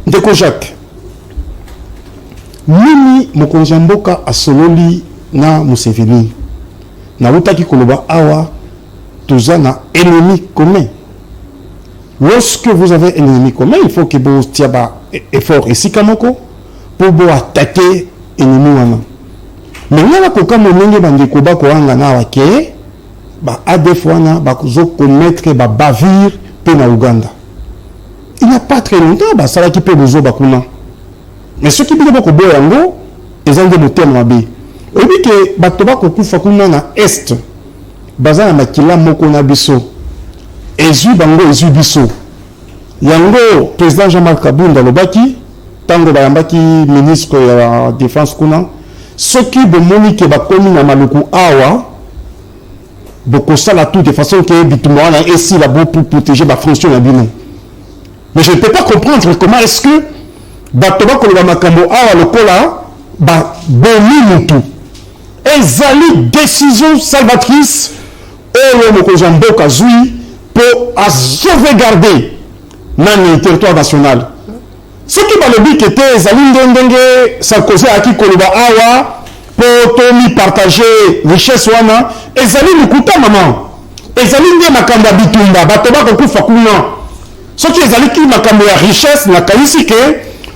Ndeko Jacques, Mimi Mokonjamboka a sololi na Museveni. Na utaki koloba awa, tous na ennemi commun. Lorsque vous avez un ennemi commun, il faut que vous tiaba effort ici kamoko pour vous attaquer ennemi wana. Mais là koka monenge bandeko ba ko anga na wake ba ADF wana ba kuzo commettre ba bavure pe na Uganda. Il n'y a pas très longtemps ba sala ki pe bozo bakuna. Mais ceux qui disent que les gens ils ont des moteurs mabé. Et puis que batoba kokufa kuna na est baza na makila moko na biso. Ezu bango ezu biso. Yango président Jean-Marc Kabunda lobaki tango bayambaki ministre de la défense kuna ceux qui bomoni ke bakomi na maluku awa beaucoup ça là tout de façon que Bitumba est ici là-bas pour protéger la fonction de Bino. Mais je ne peux pas comprendre comment est-ce que Batoba Koloba Makambo a le cola, Boni Moutou. Ezali décision salvatrice au Mokozambo Kazoui pour sauvegarder le territoire national. Ce qui va le but était Ezali Ndenge Sarkozy Aki Koloba Awa pour Tomi partager richesse wana. Ezali Lukuta maman. Ezali Ndenge Makamba Bitumba Batoba Kokufa Kuna. Ce qui est allé qui m'a cambié la richesse, n'a qu'à ici que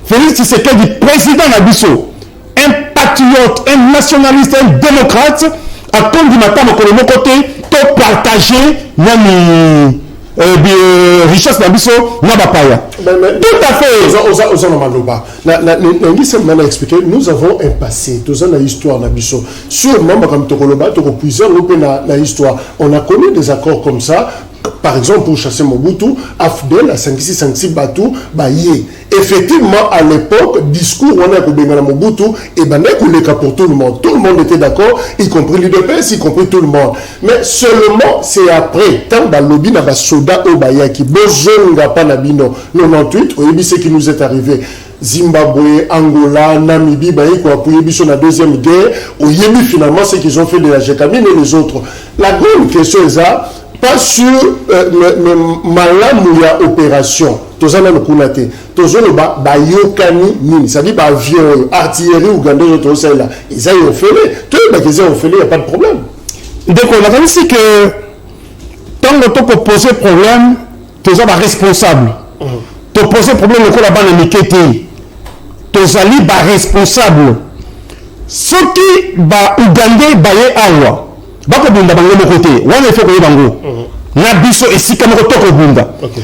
Félix Tshisekedi, président Nabiso, un patriote, un nationaliste, un démocrate, a comme dit matin au côté, pour partager la richesse Nabiso, n'a pas paya. Tout à fait. Nous avons un passé, nous avons une histoire Nabiso. Sûrement, comme Tokoloba, Tokopuiseur, nous avons une histoire. On a connu des accords comme ça. Par exemple, pour chasser Mobutu, Afdel, à 56 Batou, Baye. Effectivement, à l'époque, discours, on a coupé Mobutu, et ben, pour tout le monde. Tout le monde était d'accord, y compris l'UDPS, y compris tout le monde. Mais seulement, c'est après, tant que lobby n'a pas soda au Baye, qui besoin pas Nabino, 98, au ce qui nous est arrivé. Zimbabwe, Angola, Namibie, Baye, quoi, pour Yébi la deuxième guerre, au Yébi, finalement, c'est qu'ils ont fait de la Gécamine et les autres. La grande question est ça. Pas sur le malamouya opération. Tous en a le kunate. Tous en a ba yokani nini. Ça dit ba avion, artillerie ou gandé de tout ça là. Ils ont fait. Tout le monde ont fait. Il y a pas de problème. Donc on a dit que tant que tu poser problème, tu es responsable. Tu poses problème le coup la bande mikete. Tu ali ba responsable. Ce qui ba ugandé ba ye awa.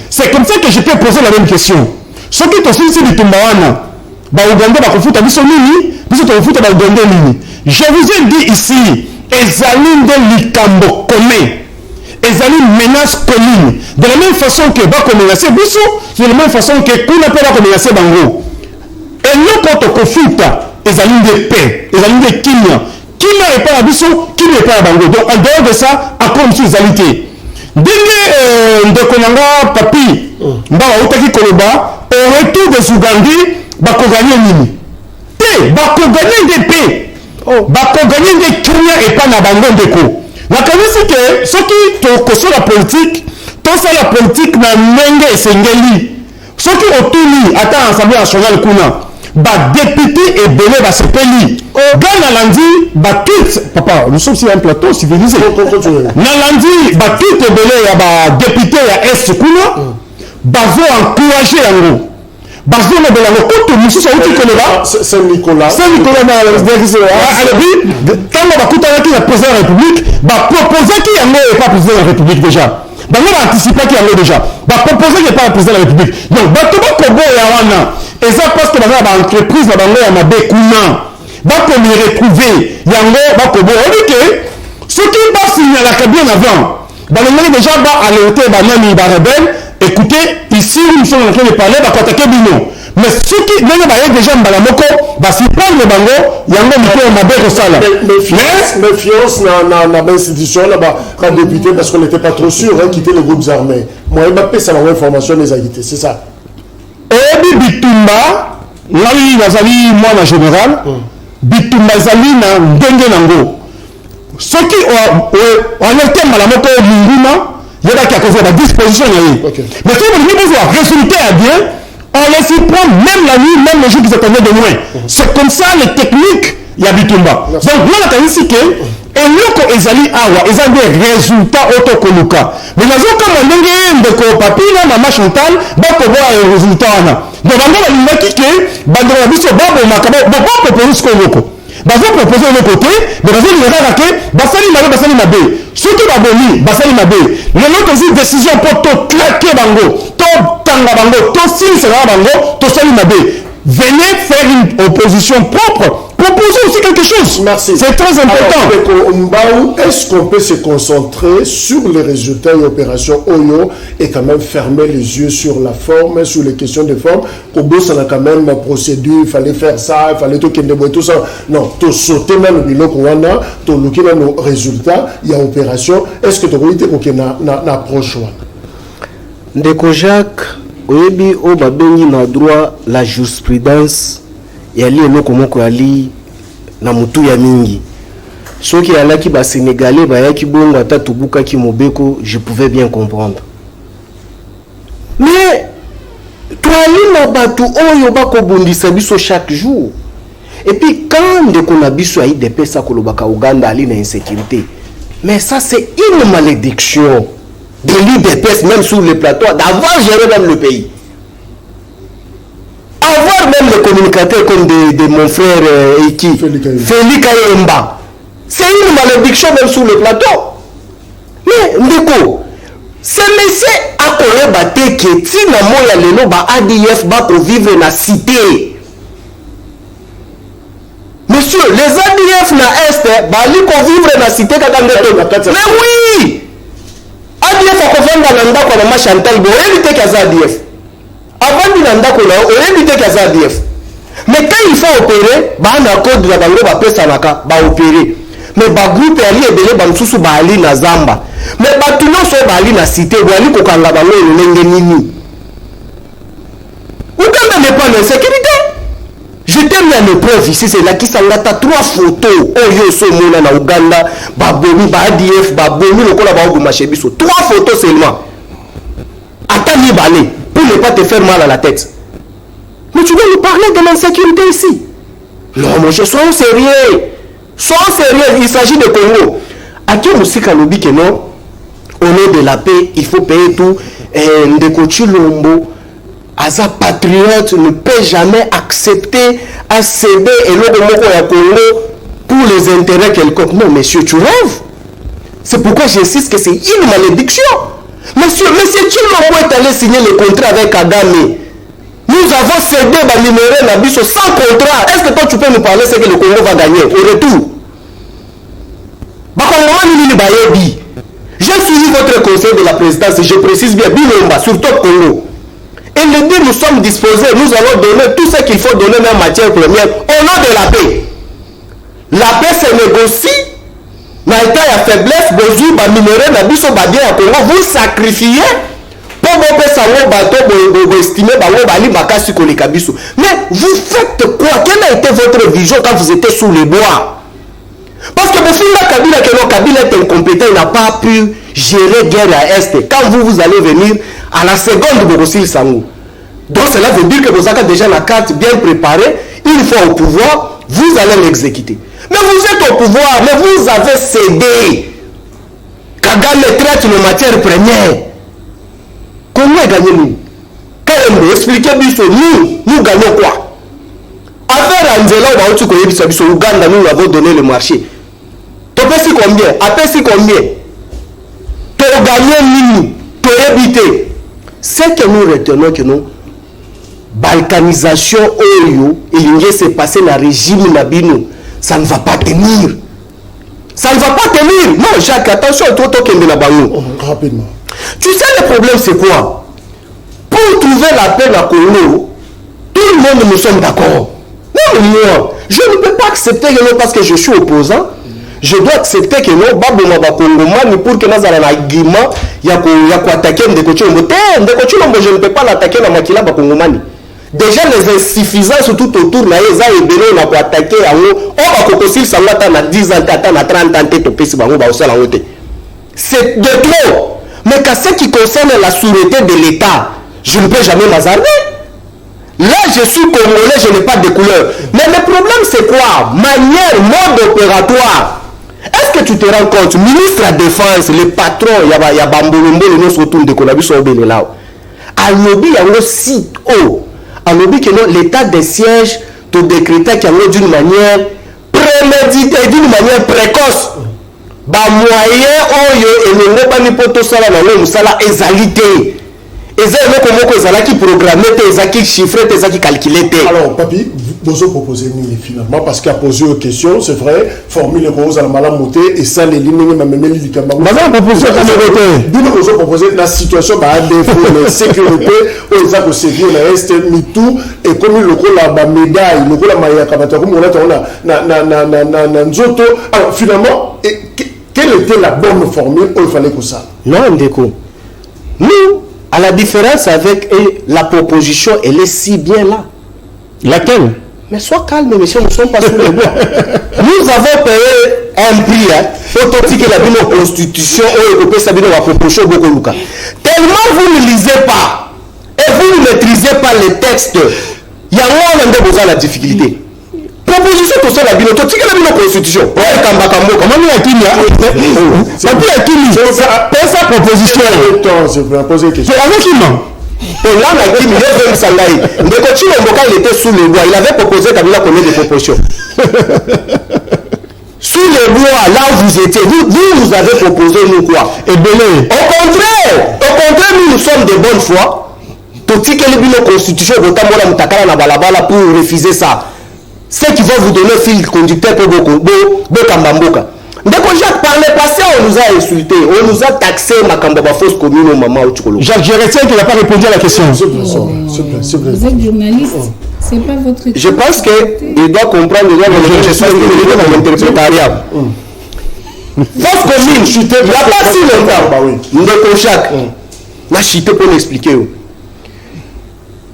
C'est comme ça que je peux poser la même question. Ce qui est aussi du Tumbawana, je vous ai dit ici, Ezali de Likambo commun, Ezali menace commune. De la même façon que Bakomenase Bisso, de la même façon que Kuna peut menacer Bango. Et nous, quand on confute, Ezali de paix, Ezali de Kenya. Qui n'est pas à Bissot, qui n'est pas à Bango. Donc, en dehors de ça, à comme sous-alité. Dès que Konanga Papi, Mbawa Otaki Koloba, au retour des Ougandais, Bako gagner Nini. Bako gagner des paix. Bako gagner des Kenya et pas na Bango Deko. La c'est que ceux qui te la politique, tout ça la politique na Nenge et Sengeli. Ceux qui ont tout mis, attends, Assemblée nationale Kuna. Député et belé va se payer. Dans la lundi, papa, nous sommes sur un plateau civilisé. Dans la lundi, tout et belé, il y a député à Est Kuna, bazo encourager en gros. Bazo le belé, le côté, nous sommes sur Saint-Nicolas. Saint-Nicolas, quand on va écouter la président de la République, proposer qui est pas président de la République déjà. On va anticiper qui est déjà. Proposer qui n'est pas président de la République. Donc, et ça parce que dans l'entreprise, il y a des coûts. On y retrouver. Il y a des ce qui va signer la cabine avant. Dans le monde déjà, alerter les rebelles. Écoutez, ici, nous sommes en train de parler, on va attaquer Bino. Mais ce qui est déjà en Balamoko, si prendre le bango, il y a un homme qui méfiance dans l'institution, là-bas, quand député, parce qu'on n'était pas trop sûr, quitter les groupes armés. Moi, Mbappé, ça m'a information les agité, c'est ça. Et Bitumba, là, il y a moi, en général, Bitumba, Zali, Ndenge Nango. Ce qui ont alerté Balamoko, Munguma, il y a qui a causé la disposition. Mais si vous voulez voir, résultat à bien, on les y prend même la nuit, même les jours qu'ils attendaient de loin. C'est comme ça les techniques, il y a Bitumba. Donc, là, on a ici que, et nous, ils ont des résultats autocoluka. Mais nous avons comme un de papi, maman Chantal, on voir les résultats. Donc, on a dit que, vous proposez de côté, mais vous allez raquer, Basali Mabé. Ce qui va venir, Basali Mabé. Les autres aussi décision pour te claquer Bango, Tanga Bango, to Sera Bango, to Sali Mabé. Venez faire une opposition propre. Proposez aussi quelque quelque chose. Merci. C'est très important. Alors, est-ce qu'on peut se concentrer sur les résultats et opérations OYO et quand même fermer les yeux sur la forme, sur les questions de forme? Kobo, ça a quand même une procédure, il fallait faire ça, il fallait tout ça. Non, tu sauter même le bilan qu'on a, tu looké dans nos résultats, il y a opération. Est-ce que tu as dit qu'il y a une approche? Ndeko Jacques, oyebi o babengi na droit la jurisprudence yali eloko moko yali na mutu ya mingi. Soki alaki ba Sénégalais bayaki bongo ata tubukaki mobeko, je pouvais bien comprendre. Mais toali na batu oyo bakobundisa biso chaque jour. Et puis quand ndeko na biso ayi depesa kolobaka Uganda ali na insécurité. Mais ça c'est une malédiction de l'IDPS même sur le plateau, d'avoir géré même le pays. Avoir même les communicateurs comme de mon frère Eki, Félix Kayemba. C'est une malédiction même sur le plateau. Mais Ndeko, ce monsieur a collé batté que si na moya lelo ba ADF ba pour vivre na cité. Monsieur, les ADF na Est, ba li ko vivre na cité kakande. Mais oui! ADF akofanda na ndako na Chantal bo éviter qu'à ADF. Avant de ndako na éviter qu'à ADF. Mais quand il faut opérer, ba na code la bango ba pesa naka ba opérer. Mais ba groupe ali ebele ba msusu ba ali na zamba. Mais ba tuno so ba ali na cité bo ali ko kanga bango lenge nini. Uganda n'est pas en sécurité. Je t'ai mis en épreuve ici, c'est là qui s'engata 3 photos. Oh yo so mona na Uganda, babomi, ba ADF, babomi lokola ba obuma chebiso. 3 photos seulement. Attends ni balé pour ne pas te faire mal à la tête. Mais tu dois nous parler de l'insécurité ici. Non, mon cher, sois sérieux. Sois sérieux, il s'agit de Congo. À qui Moussika nous dit que non, au nom de la paix, il faut payer tout. Ndeko Chilombo, Aza patriote ne peut jamais accepter à céder et le Congo pour les intérêts quelconques. Non, monsieur, tu rêves. C'est pourquoi j'insiste que c'est une malédiction. Monsieur Chilombo est allé signer le contrat avec Kagame. Nous avons cédé le minerai Nabiso sans contrat. Est-ce que toi tu peux nous parler ce que le Congo va gagner au retour? J'ai suivi votre conseil de la présidence, je précise bien, Bilomba, surtout Congo. Et le dit, nous sommes disposés, nous allons donner tout ce qu'il faut donner en matière première au nom de la paix. La paix se négocie, dans l'état de faiblesse, besoin de minerai Nabiso Babien à Congo, vous sacrifiez. Mais vous faites quoi? Quelle a été votre vision quand vous étiez sous les bois? Parce que Kabila est incompétent, il n'a pas pu gérer guerre à Est. Quand vous allez venir à la seconde de Bogossil Sangou. Donc cela veut dire que vous avez déjà la carte bien préparée. Une fois au pouvoir, vous allez l'exécuter. Mais vous êtes au pouvoir, mais vous avez cédé. Kagame traite nos matières premières. Comment gagner nous? Quand expliquez-nous, nous gagnons quoi? Affaire Angela, Uganda, nous avons donné le marché. Tu peux combien? Après si combien? Tu as gagné tu as évité. C'est que nous retenons que nous, balkanisation, il s'est passé dans le régime Nabino. Ça ne va pas tenir. Ça ne va pas tenir. Non, Jacques, attention, toi, rapidement. Tu sais, le problème, c'est quoi? Pour trouver la paix dans Congo, tout le monde, nous sommes d'accord. Non, moi, je ne peux pas accepter que non, parce que je suis opposant. Je dois accepter que non, pour que nous ayons un argument, il y a quoi attaquer Ndeko Chilombo. Je ne peux pas l'attaquer dans Makila Bakongomani. Déjà, les insuffisances tout autour, on a attaqué, on va s'il s'en va à 10 ans, à 30 ans, c'est de trop. Mais qu'à ce qui concerne la sûreté de l'État, je ne peux jamais m'hasarder. Là, je suis congolais, je n'ai pas de couleur. Mais le problème, c'est quoi? Manière, mode opératoire. Est-ce que tu te rends compte, ministre de la Défense, le patron, il y a Bambolombo, le nom se retourne de Konabis au Bénéla. À l'objet, il y a un site haut. À l'objet, l'état de siège te décréta qu'il y a d'une manière préméditée, d'une manière précoce. Ba moyen oyo elengo bani poto sala na lo musala ezalité eza eloko moko ezalaki programme te ezalaki chiffre te ezalaki calculé te. Alors papi vous proposez nini finalement parce qu'il a posé une question c'est vrai formule rose à la malamoté et ça les lignes même les likamba vous proposé vous proposé la situation ba défaut la sécurité aux ça que c'est bien la est mitou et comme le ko la médaille le ko la maya kabata comme on a na nzoto. Alors finalement quelle était la bonne formule où il fallait que ça non ndeko nous à la différence avec la proposition elle est si bien là. Laquelle? Mais sois calme, monsieur, nous ne sommes pas sous les bois. Nous avons payé un prix autotique la bino constitution ou la proposition beaucoup. Tellement vous ne lisez pas et vous ne maîtrisez pas les textes, il y a moins de besoin la difficulté. Proposition tout ça la bino autotique la bino constitution. Comment nous a-t-il sa proposition. Je vais poser une question. C'est avec qui non? Il était sous les bois. Il avait proposé Kabila combien de propositions? Sous les bois, là où vous étiez, vous avez proposé nous quoi? Et belé. Au contraire, nous sommes de bonne foi. Tout ce qui est la constitution, pour refuser ça. Ceux qui vont vous donner fil conducteur pour Bokambamboka. D'accord, Jacques, par le passé, on nous a insultés, on nous a taxé ma cambaba fausse commune au moment où tu connais. Jacques, je retiens qu'il n'a pas répondu à la question. Vous êtes journaliste, c'est pas votre. Je pense qu'il doit comprendre que je suis dans l'interprétariat. Fausse commune, il n'y a pas si longtemps. D'accord, Jacques, n'a chité pour l'expliquer.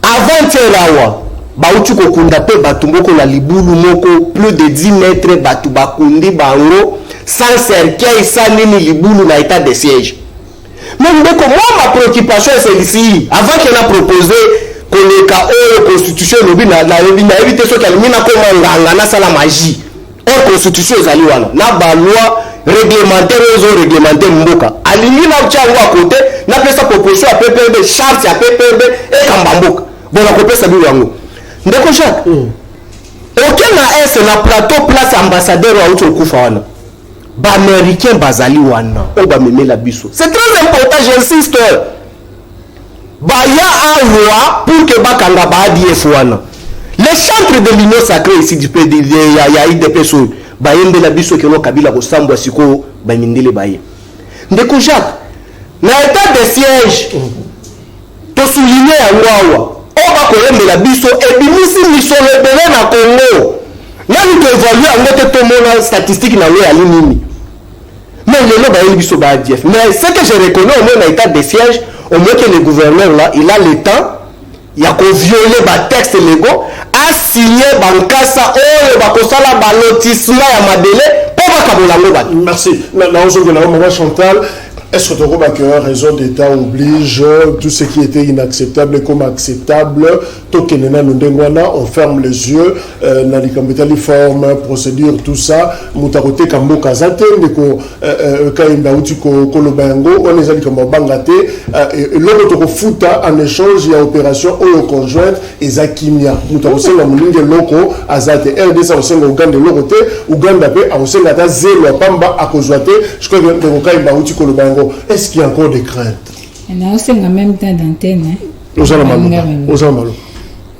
Avant Terawa, Bautu Kokunda pe Batumboko la Libulu Moko, plus de 10 mètres, Batu Bakundi Bango. Sans cercueil, sans nini libulu na état de siège. Mais moi, ma préoccupation c'est ici. Avant qu'il a proposé que le cas la constitution n'a évité ce qu'elle n'a pas ça la magie. Or constitution est allée na ba loi réglementaire aux réglementaire mboka. Alimi na tchango à côté, na pesa proposition à PPB, charte à PPB et kambamboka. Bon la copie ça biwango. Ndeko Jacques. Aucun na est na plateau place ambassadeur à Outokufawana. Américain bazali wana o ba meme la biso c'est très important j'insiste ba ya un roi pour que bakanga ba ADF wana les chantres de l'union sacrée ici du PD ya IDPSO ba yembe la biso que no Kabila ko sambwa siko ba mindele baye ndeko Jacques na état de siège to souligner yango awa o ba ko yembe la biso et bimisi miso rebele na Congo nani to évaluer en note to mona statistique na le ali nini. Mais mais ce que je reconnais au moins dans l'état de siège, au moins que le gouverneur là, il a le temps, il a qu'à violer les textes légaux, à signer Bankasa, Bakosala, Balotissement, Yamadele, pour merci. Maintenant, Chantal, est-ce que tu crois que raison d'État oblige tout ce qui était inacceptable comme acceptable? On ferme les yeux, forme, procédure, tout ça. Mutakote Kambo Kazate, Kaimba Utiko Kolobango, on est allé comme Bangate, l'autre Futa en échange, il y a opération Oyo conjointe et Zakimia. Mutakose la Moulingue Loko, Azate, RDC, au sein de Ouganda, l'autre, Ouganda, au sein de Zélo, Pamba, à Kozwate, je crois que Kaimba Utiko Kolobango. Est-ce qu'il y a encore des craintes? On a aussi en même temps d'antenne. Nous allons mal.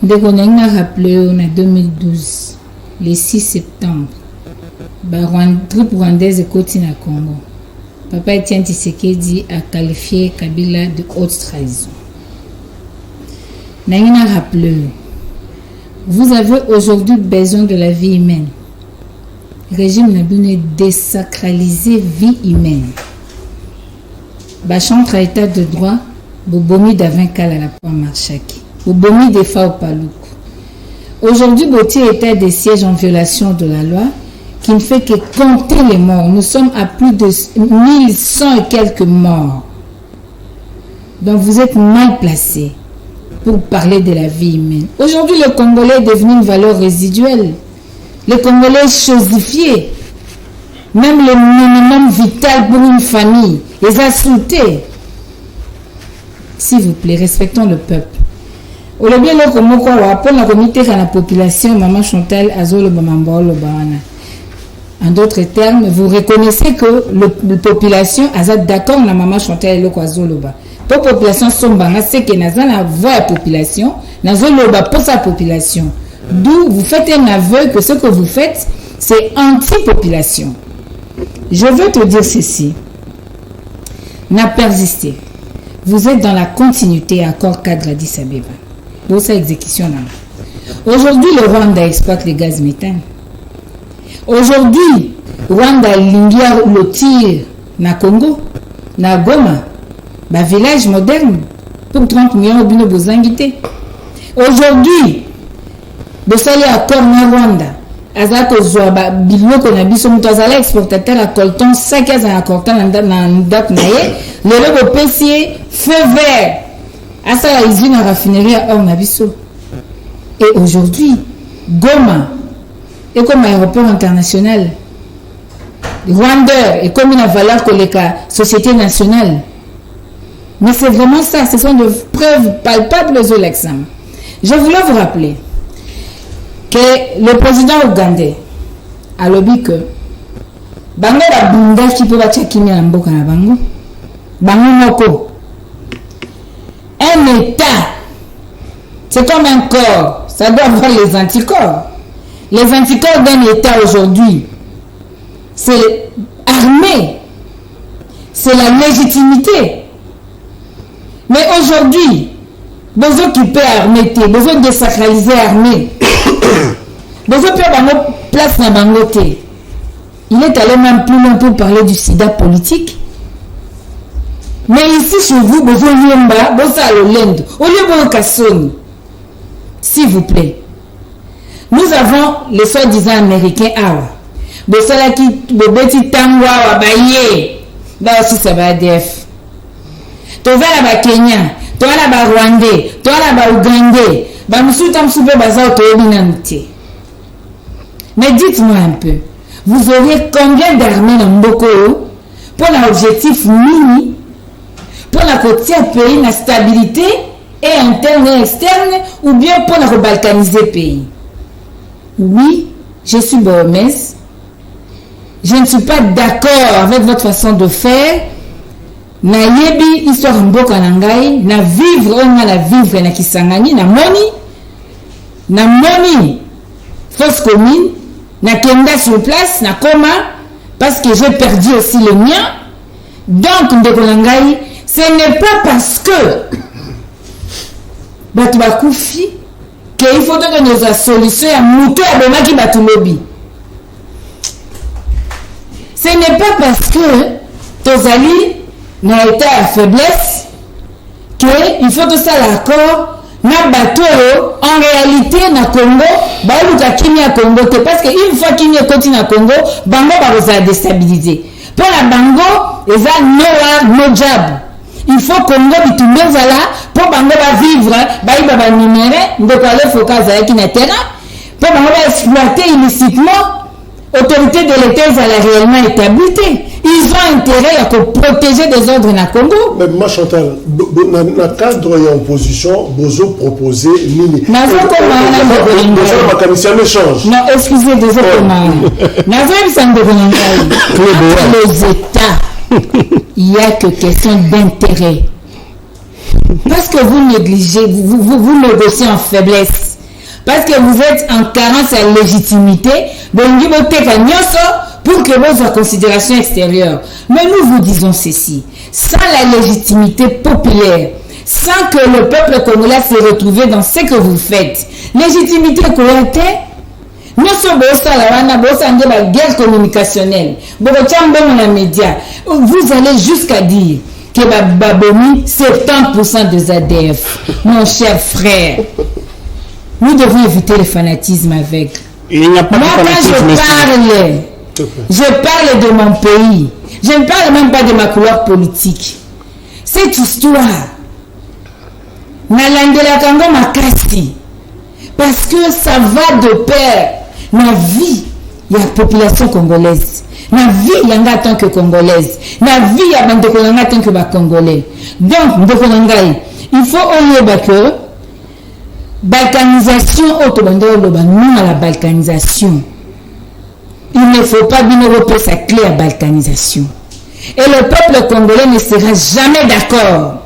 Dès qu'on a rappelé en 2012, le 6 septembre, la troupe rwandaise est côté na Congo. Papa Etienne Tshisekedi a qualifié Kabila de haute trahison. Nous a rappelé, vous avez aujourd'hui besoin de la vie humaine. Le régime n'a pas désacralisé vie humaine. Bachantre à état de droit, Bobomi d'Avinkal à la pointe Marchaki. Bobomi des Fao Palouk. Aujourd'hui, Gauthier état de siège en violation de la loi qui ne fait que compter les morts. Nous sommes à plus de 1100 et quelques morts. Donc vous êtes mal placé pour parler de la vie humaine. Aujourd'hui, le Congolais est devenu une valeur résiduelle. Le Congolais est chosifié. Même le minimum vital pour une famille, les insultés. S'il vous plaît, respectons le peuple. Au lieu de comment pour la comité de la population, Maman Chantal Azolo Bamambolo Bawana. En d'autres termes, vous reconnaissez que la population a d'accord la Maman Chantal Azolo Ba. pour la population sombanga, c'est que nous avons la voix à la population, nous avons le bas pour sa population. D'où vous faites un aveu que ce que vous faites, c'est anti-population. Je veux te dire ceci. N'a persisté. Vous êtes dans la continuité accord cadre Addis Abeba. Pour sa exécution là. Aujourd'hui, le Rwanda exploite les gaz méthane. Aujourd'hui, Rwanda lingia le tir na Congo, na Goma, ba village moderne pour 30 millions de bozangité. Aujourd'hui, vous allez accord na Rwanda. Azako zoaba biloko na biso muto azala exportateur à colton 5 ans à colton na date naye le lobo pesier feu vert à ça la usine à raffinerie à or na biso. Et aujourd'hui Goma est comme aéroport international, Rwanda est comme une valeur que les société nationale. Mais c'est vraiment ça, ce sont des preuves palpables aux l'examen. Je voulais vous rappeler que le président ougandais a lobby que bango la bunda qui peut battre kimi na mboka na bango moko. Un état, c'est comme un corps, ça doit avoir les anticorps. Les anticorps d'un état aujourd'hui, c'est armé, c'est la légitimité. Mais aujourd'hui, besoin qui peut armer, besoin de désacraliser armée. Besoin de faire place dans Bangote. Il est allé même plus loin pour parler du sida politique. Mais ici, chez vous, besoin de Yemba, besoin de l'Inde, au lieu de Kassoni. S'il vous plaît. Nous avons les soi-disant américains. Besoin qui bobeti tangwa wa baye. Là aussi, ça va ADF. Tu vas là-bas Kenya, tu vas là-bas Rwandais, tu vas là-bas Ougandais. Mais dites-moi un peu, vous auriez combien d'armées dans Mboko pour l'objectif mini, pour la côté pays, la stabilité et interne et externe, ou bien pour la balkaniser le pays? Oui, je suis Bohomès. Je ne suis pas d'accord avec votre façon de faire. Na yebi histoire mboka na ngai na vivre on na vivre na Kisangani na moni fausse commune na kenda sur place na koma parce que j'ai perdu aussi le mien. Donc ndeko na ngai, ce n'est pas parce que batu bakufi que il faut que nous a solution ya muto ya bomaki batu lobby. Ce n'est pas parce que tozali na état à faiblesse qu'il faut tout ça l'accord na bateau en réalité na Congo baluka kimi ya Congo te parce que une fois kimi ekoti na Congo bango ba déstabiliser pour la bango eza no job. Il faut Congo bitumbe zala pour bango ba vivre ba numéré ndeko ale fokaza yaki na terrain pour bango ba exploiter illicitement. Autorité de l'État est réellement établie. Ils ont intérêt à protéger des ordres dans le Congo. Mais moi, Chantal, dans le cadre de l'opposition, vous avez proposé Nini. Non, excusez, désolé. Les États, il n'y a que question d'intérêt. Parce que vous négligez, vous négociez en faiblesse. Parce que vous êtes en carence à légitimité, pour que vos considérations extérieures. Mais nous vous disons ceci, sans la légitimité populaire, sans que le peuple congolais se retrouve dans ce que vous faites, légitimité correcte, nous sommes la guerre communicationnelle, vous allez jusqu'à dire que Babomi 70% des ADF, mon cher frère. Nous devons éviter le fanatisme avec. Il n'y a pas moi, de fanatisme. Je parle de mon pays. Je ne parle même pas de ma couleur politique. Cette histoire, Nalandela Kango Makasi, parce que ça va de pair. Ma vie, il y a la population congolaise. Ma vie, il y a en tant que congolaise. Ma vie, il y a en tant que congolais. Donc, il faut oublier que balkanisation, non à la balkanisation. Il ne faut pas bien repérer sa clé à balkanisation. Et le peuple congolais ne sera jamais d'accord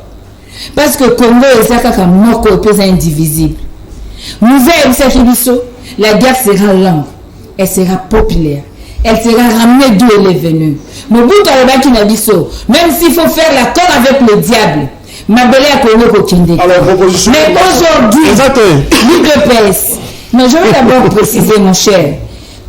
parce que Congo est kaka moko et indivisible. La guerre sera longue, elle sera populaire, elle sera ramenée d'où elle est venue. Mobutu alobaki na biso, même s'il faut faire l'accord avec le diable, Mabele a connu Kokinde. Mais aujourd'hui, l'UDPS, mais je vais d'abord préciser, mon cher,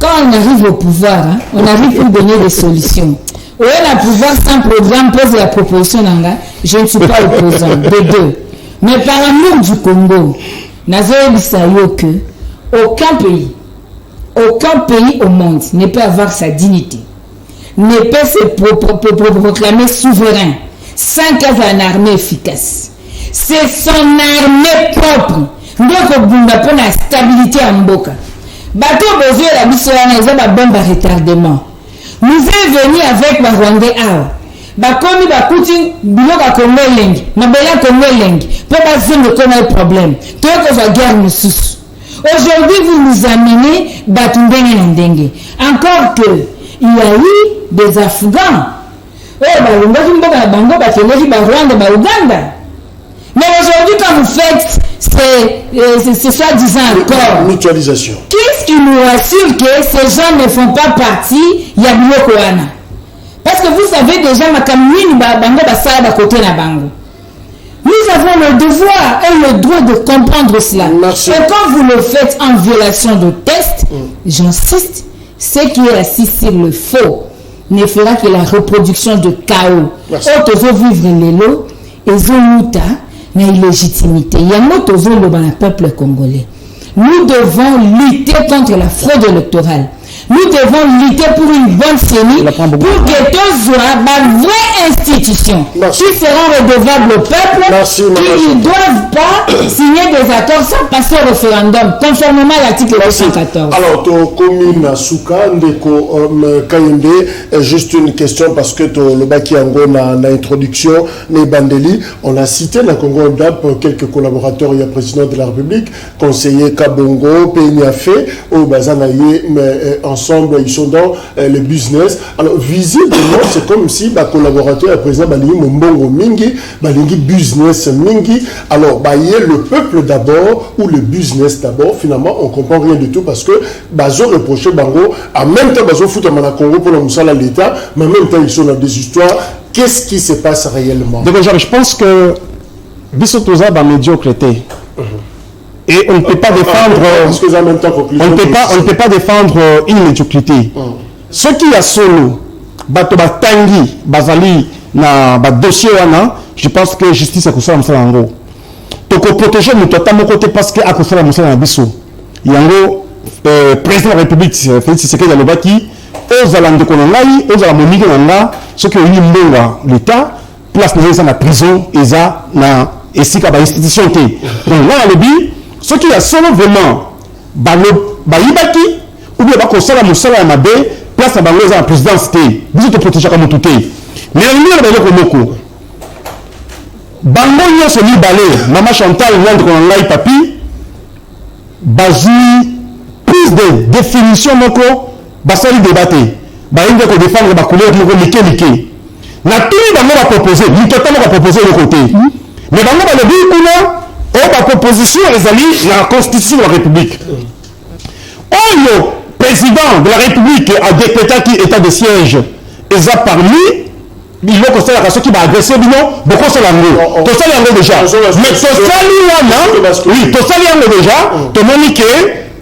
quand on arrive au pouvoir, on arrive pour donner des solutions. Au lieu d'un pouvoir sans programme, pose la proposition d'Anga, je ne suis pas opposant, de deux. Mais par amour du Congo, Nazoé Bissayo que aucun pays au monde ne peut avoir sa dignité, ne peut se proclamer souverain sans qu'il y ait une armée efficace. C'est son armée propre. Donc, on a pour la stabilité en Mboka. Bateau besoin la mission a bombe à retardement. Nous sommes venus avec la Rwandais bakomi bakuti biloka Congo lengi mabela Congo lengi pour bazongo comme un problème toi que va guerre mususu. Aujourd'hui vous nous amenez batundenge na ndenge encore que il y a eu des Afghans balongaki mboka na bango bakendeki ba Rwanda ba Uganda. Mais aujourd'hui quand vous faites c'est soi-disant accord mutualisation, qu'est-ce qui nous rassure que ces gens ne font pas partie ya biloko wana? Parce que vous savez déjà, nous avons le devoir et le droit de comprendre cela. Merci. Et quand vous le faites en violation de texte, j'insiste, ce qui est assis sur le faux ne fera que la reproduction de chaos. Autres vivre les lots et zonuta na illégitimité. Il y a notre zone dans le peuple congolais. Nous devons lutter contre la fraude électorale. Nous devons lutter pour une bonne CENI, pour que tous soient une vraie institution qui seront redevables au peuple, qui ne doivent pas signer des accords sans passer au référendum, conformément à l'article 214. Alors, commune Souka, Ndeko Kayende, juste une question parce que le Baki Ango na introduction, les Bandeli, on a cité la Congo DAP quelques collaborateurs, il y a président de la République, conseiller Kabongo, Peignafe, au Bazanaye, mais ensemble, ils sont dans le business. Alors, visiblement, c'est comme si les collaborateurs, le président Balingi Mombongo Mingi, Balingi business Mingi. Alors, le peuple d'abord ou le business d'abord, finalement, on ne comprend rien du tout parce que Bazo reproché Bango, en même temps, Bazo fout à Congo pour le Moussala l'État, mais en même temps, ils sont dans des histoires. Qu'est-ce qui se passe réellement? Donc, je pense que Bissotoza va médiocrité. Et on ne peut pas défendre. On ne peut pas défendre une médiocrité. Ce qui a solo, Batoba Tangi, Bazali, na dossier wana, je pense que justice a kousala msala yango. Toko protéger nous totalement côté parce que a kousala msala na biso. Yango président de la République Félix Tshisekedi alobaki ozala ndeko na ngai, ozala monike na nga, ce qui est mbonga l'État, place na la prison eza na esika ba institution te. Donc là alobi ce qui a solo vraiment baïbaki ou bien bakosala mosala ya mabe place na bango eza la présidence te biso to protéger comme tout te mais on a ba moko bango nyonso mibale mama Chantal Nyandro na ngai papi bazui plus de définition moko basali débatté baïnga ko défendre ba couleur moko like na tout bango ba proposer ni totalement ba proposer le côté mais bango ba le bi kuna la proposition les amis la constitution de la République. Le président de la République a décrété qu'il état de siège et ça parmi il faut que ça qui va agresser beaucoup ça l'angle. Tout ça l'angle déjà. Mais tout ça oui, tout ça l'angle déjà. Tout le monde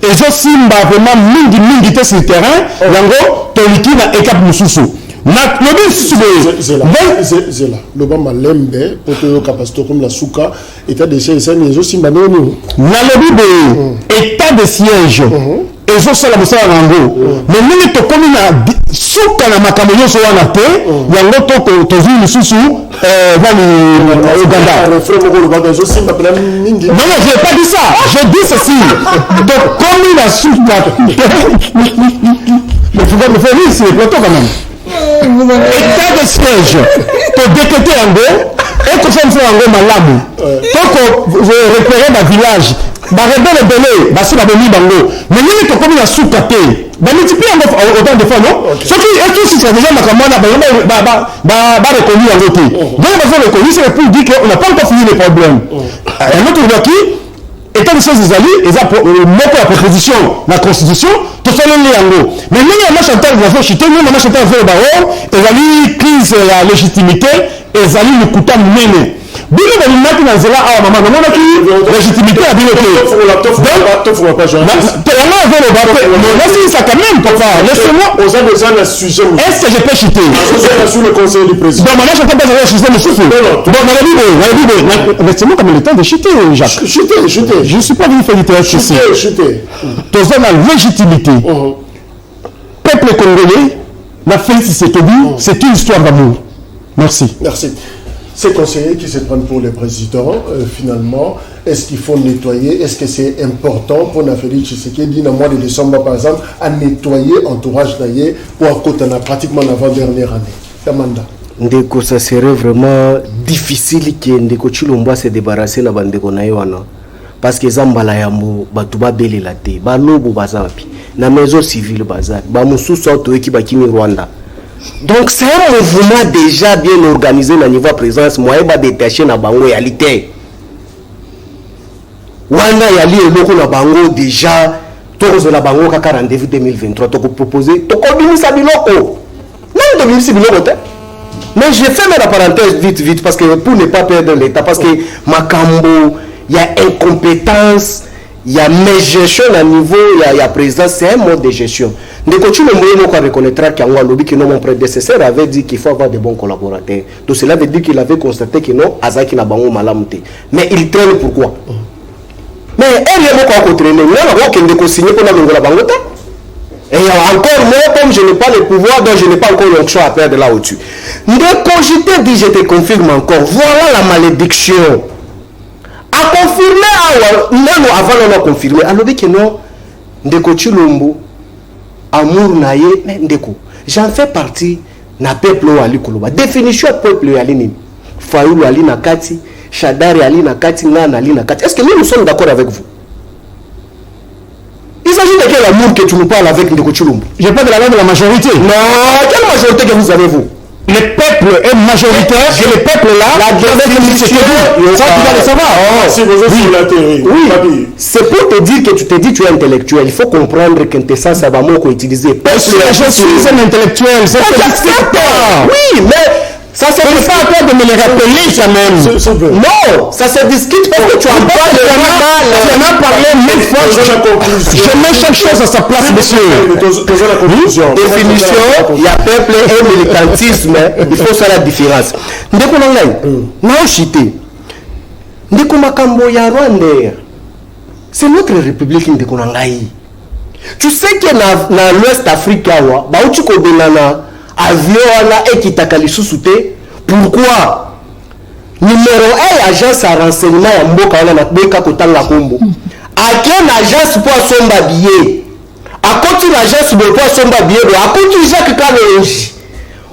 et je suis vraiment mingi sur le terrain. L'angle tout liquide et cap mususu. Le Bama Lembe, pour te capacité comme la Souka, état de siège, c'est les aussi manéo. État de siège, et je sais la moussa en gros. Mais nous, nous comme une Souka na makamoyo so wana te, yango to vu le sous dans le Uganda. Non, je n'ai pas dit ça. Je dis ceci. Donc, comme une Souka, mais tu vas me faire rire, c'est le plateau quand même. État de siège pour décréter en gros et que ça me fait en gros malamu donc je repérer ma village ma rebelle belé basi ba boni bango mais nous to comme la sous-capé multiplier autant de fois, non? Ce qui c'est déjà ma commande, reconnu en côté. Donc, on va reconnu, c'est pour dire qu'on n'a pas encore fini les problèmes. Un autre qui, étant de choses alliés, ils ont la proposition, la constitution, tout ça, les yango. Mais nous, on a chanté le voisin, nous, on a chanté le barreau, ils ont crise la légitimité, ils ont le couteau mené. Bino ba limaki na zela awa mama ngona ki légitimité à bino ke donc faut pas genre tellement veut le battre mais là c'est ça quand même papa laissez-moi aux gens de sujet est-ce que je peux chuter sur le conseil du président donc maintenant je peux pas chuter monsieur donc laissez-moi comme le temps de chuter Jacques chuter je ne suis pas venu faire littéraire chuter tous la légitimité peuple congolais la félicité c'est une histoire d'amour merci Ces conseillers qui se prennent pour les présidents, finalement, est-ce qu'il faut nettoyer? Est-ce que c'est important pour Félix Tshisekedi, dans le mois de décembre, par exemple, à nettoyer l'entourage d'ailleurs pour à côté de pratiquement l'avant-dernière année? Tamanda. Ndeko, ça serait vraiment difficile que Ndeko Chilombo se débarrasse de Bandeko Nayoana. Parce que Zambala Yambo, Batuba Bele Late, Balobo Bazapi, na maison civile Bazapi, Bamusu Soto Ekibakimi Rwanda. Donc c'est un mouvement déjà bien organisé au niveau de présence. Moi, je vais détacher na bango réalité. Wanda yali eloko na bango déjà. Tozo la bango kaka rendez-vous 2023. Toko proposer, toko bimisa biloko. Même de bimisa biloko te. Mais je fais la parenthèse vite parce que pour ne pas perdre l'état parce que Makambo, il y a incompétence, il y a mégestion à niveau, il y a présidence, c'est un mode de gestion. Ndeko Chilombo reconnaîtra que mon prédécesseur avait dit qu'il faut avoir de bons collaborateurs. Donc cela veut dire qu'il avait constaté que non, Azaki n'a pas malamté. Mais il traîne pourquoi? Mais elle est beaucoup à traîner. Nous avons qu'il ne signé pour la bangote. Et encore moi, comme je n'ai pas le pouvoir, donc je n'ai pas encore l'onction à perdre là au-dessus. Ndeko, je te dis, je te confirme encore. Voilà la malédiction. À confirmer, non, avant on a confirmé. Alors que non, Ndeko Chilombo. Amour naye ndeko j'en fais partie na peuple wali koloba définition peuple wali ni Fayulu ali na kati Shadari ali na kati Nana ali na kati. Est-ce que nous sommes d'accord avec vous? Il s'agit de quel amour que tu nous parles avec Ndeko Chilombo? Je parle de la langue de la majorité. Non, quelle majorité que vous avez vous? Le peuple est majoritaire et le peuple là, la définition, ça tu vas le savoir. Si vous êtes sur la théorie. Oui, c'est pour te dire que tu te dis que tu es intellectuel. Il faut comprendre qu'un tessin ça va beaucoup utiliser. Je suis un intellectuel, c'est pas. Oui, mais ça se discute pas à toi de me le rappeler quand même. Non, ça se discute parce que tu en parles de mal. Tu en as parlé mille fois. Je mets chaque chose à sa place, monsieur. Définition, il y a peuple et militantisme. Il faut faire la différence. Ndeko nangai, non chité. Ndeko makambo ya Rwanda. C'est notre république ndeko nangai. Tu sais que dans l'Ouest Afrique là, ba uchi ko benana avion là et qui takali sous-souté. Pourquoi? Numéro 1 agence à renseignement ya mboka wana na beka kotanga kombo. Aken agence pour somba billet. A côté l'agence pour somba billet, a côté Jacques Kalonji.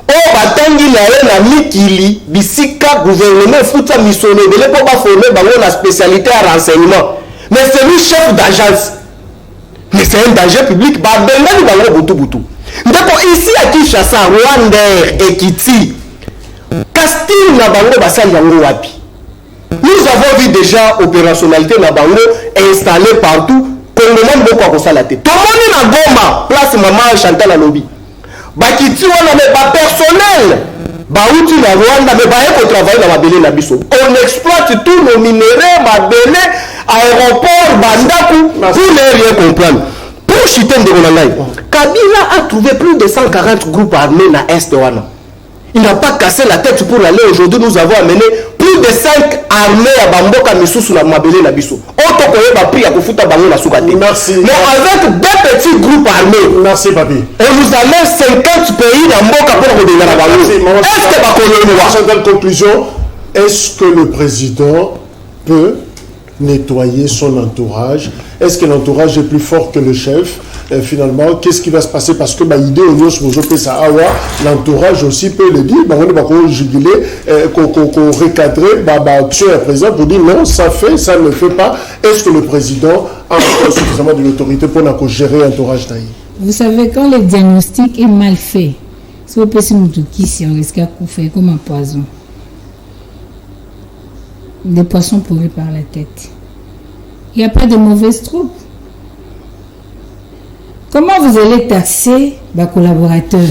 O batangi na mikili bisika gouvernement futa missionné de l'époque pas formé bango la spécialité à renseignement. Mais c'est lui chef d'agence. Mais c'est un danger public ba benga bango butu. Ndeko ici à Kinshasa, Rwanda et Kiti. Casting na bango basali yango wapi. Nous avons vu déjà opérationnalité na bango installée partout. Congolais beaucoup à constater. Tout le monde na Goma, place maman Chantal Alobi. Bakiti wana mais ba personnel. Ba outi na Rwanda mais ba eko travailler dans mabele na biso. On exploite tous nos minéraux, mabele, aéroport, bandaku pour ne rien comprendre. Pour chiter de Ronalai, Kabila a trouvé plus de 140 groupes armés na Est wana. Il n'a pas cassé la tête pour aller. Aujourd'hui, nous avons amené plus de 5 armées à Bamboka Missou la Mabele Nabiso. Merci. Mais avec deux petits groupes armés, merci, papi. On nous amène 50 pays dans Mboka pour revenir à la Est-ce que conclusion, est-ce que le président peut nettoyer son entourage? Est-ce que l'entourage est plus fort que le chef? Et finalement, qu'est-ce qui va se passer? Parce que l'idée au lieu de l'entourage aussi peut le dire, on va juguler, qu'on recadrer, action à présent pour dire non, ça fait, ça ne fait pas. Est-ce que le président a suffisamment de l'autorité pour gérer l'entourage d'ailleurs? vous savez, quand le diagnostic est mal fait, si vous pensez si on risque à faire comme un poison. Des poissons pourris par la tête. Il n'y a pas de mauvaises troupes. Comment vous allez taxer vos collaborateurs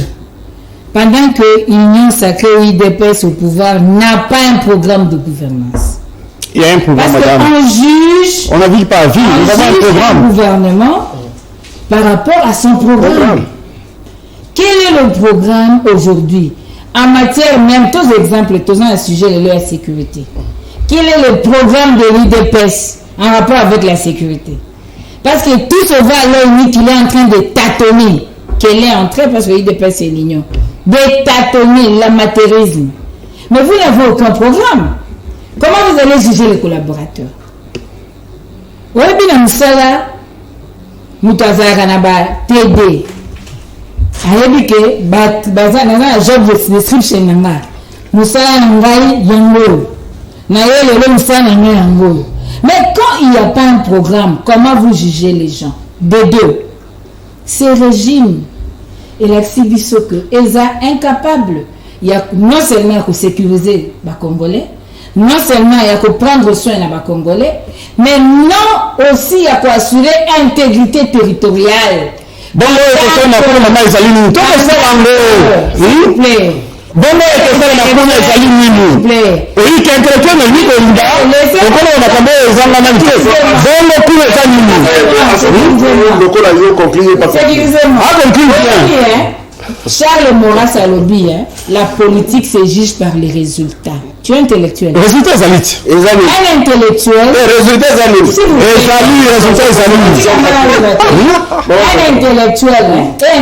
pendant que l'Union sacrée ou IDPS au pouvoir n'a pas un programme de gouvernance? Il y a un programme, parce madame. On juge. On n'a vu pas vie. On Nous avons un programme. Le gouvernement par rapport à son programme. Quel est le programme aujourd'hui en matière, même tous les exemples, tous un sujet de la sécurité? Quel est le programme de l'IDPS en rapport avec la sécurité? Parce que tout se va à l'œil nu qu'il est en train de tâtonner. Qu'elle est en train, parce que l'IDPS c'est l'union, de tâtonner l'amateurisme. Mais vous n'avez aucun programme. Comment vous allez juger les collaborateurs? Oui, bien, nous sommes là. Nous avons TD. Ayebi ke baza na job description nanga musala ngai yango na yele musala yango. Mais quand il n'y a pas un programme, comment vous jugez les gens? De deux, ces régimes et la Sibiso que ils sont incapables, il y a non seulement à sécuriser les Congolais, non seulement il y a que prendre soin des Congolais, mais non aussi il y a assurer l'intégrité territoriale. Bon, c'est maman Ezaline. Tout ça là. S'il vous plaît. Bon, c'est maman Ezaline. Oui, qui intellectuel mais lui de Linda. On connaît la caméra Ezanga même. Bon, tout Ezaline. Le col a eu conclu par. Ah, conclu. Charles Maurras Salobi, la politique se juge par les résultats. Tu es intellectuel. Résultats Zalit. Un intellectuel. Résultats Zalit. Un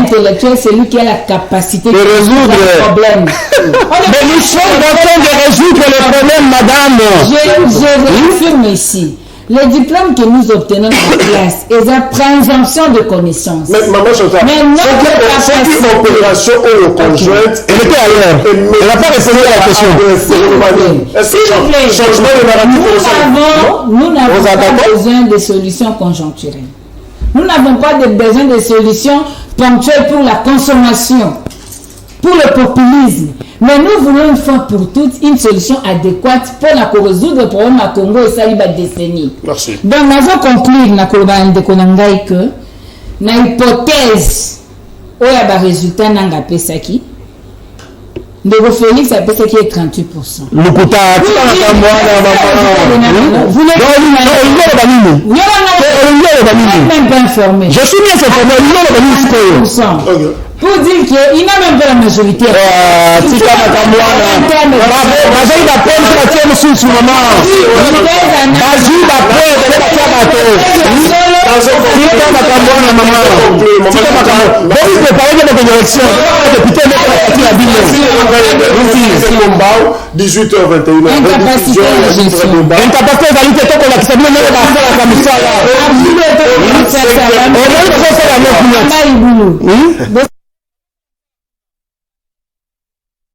intellectuel, c'est lui qui a la capacité de résoudre les problèmes. Mais nous sommes en train de résoudre les problèmes, madame. Je réaffirme ici. Les diplômes que nous obtenons en classe est la présomption de connaissances. Mais maman Chantal, cette opération ou conjointe, elle était ailleurs. Elle n'a pas répondu à la question. S'il vous plaît, changement de narratif. Nous n'avons pas besoin de solutions conjoncturelles. Nous n'avons pas besoin de solutions ponctuelles pour la consommation, pour le populisme. Mais nous voulons une fois pour toutes une solution adéquate pour résoudre le problème à Congo et ça il va décennies. Merci. Donc nous avons conclu que na hypothèse où il y a des résultats n'anga pesaki. Ndeko Félix a pesaki 38%. Lukuta, même pas informé. Je suis bien informé. Pour dire qu'il n'a même pas la majorité. Incapacité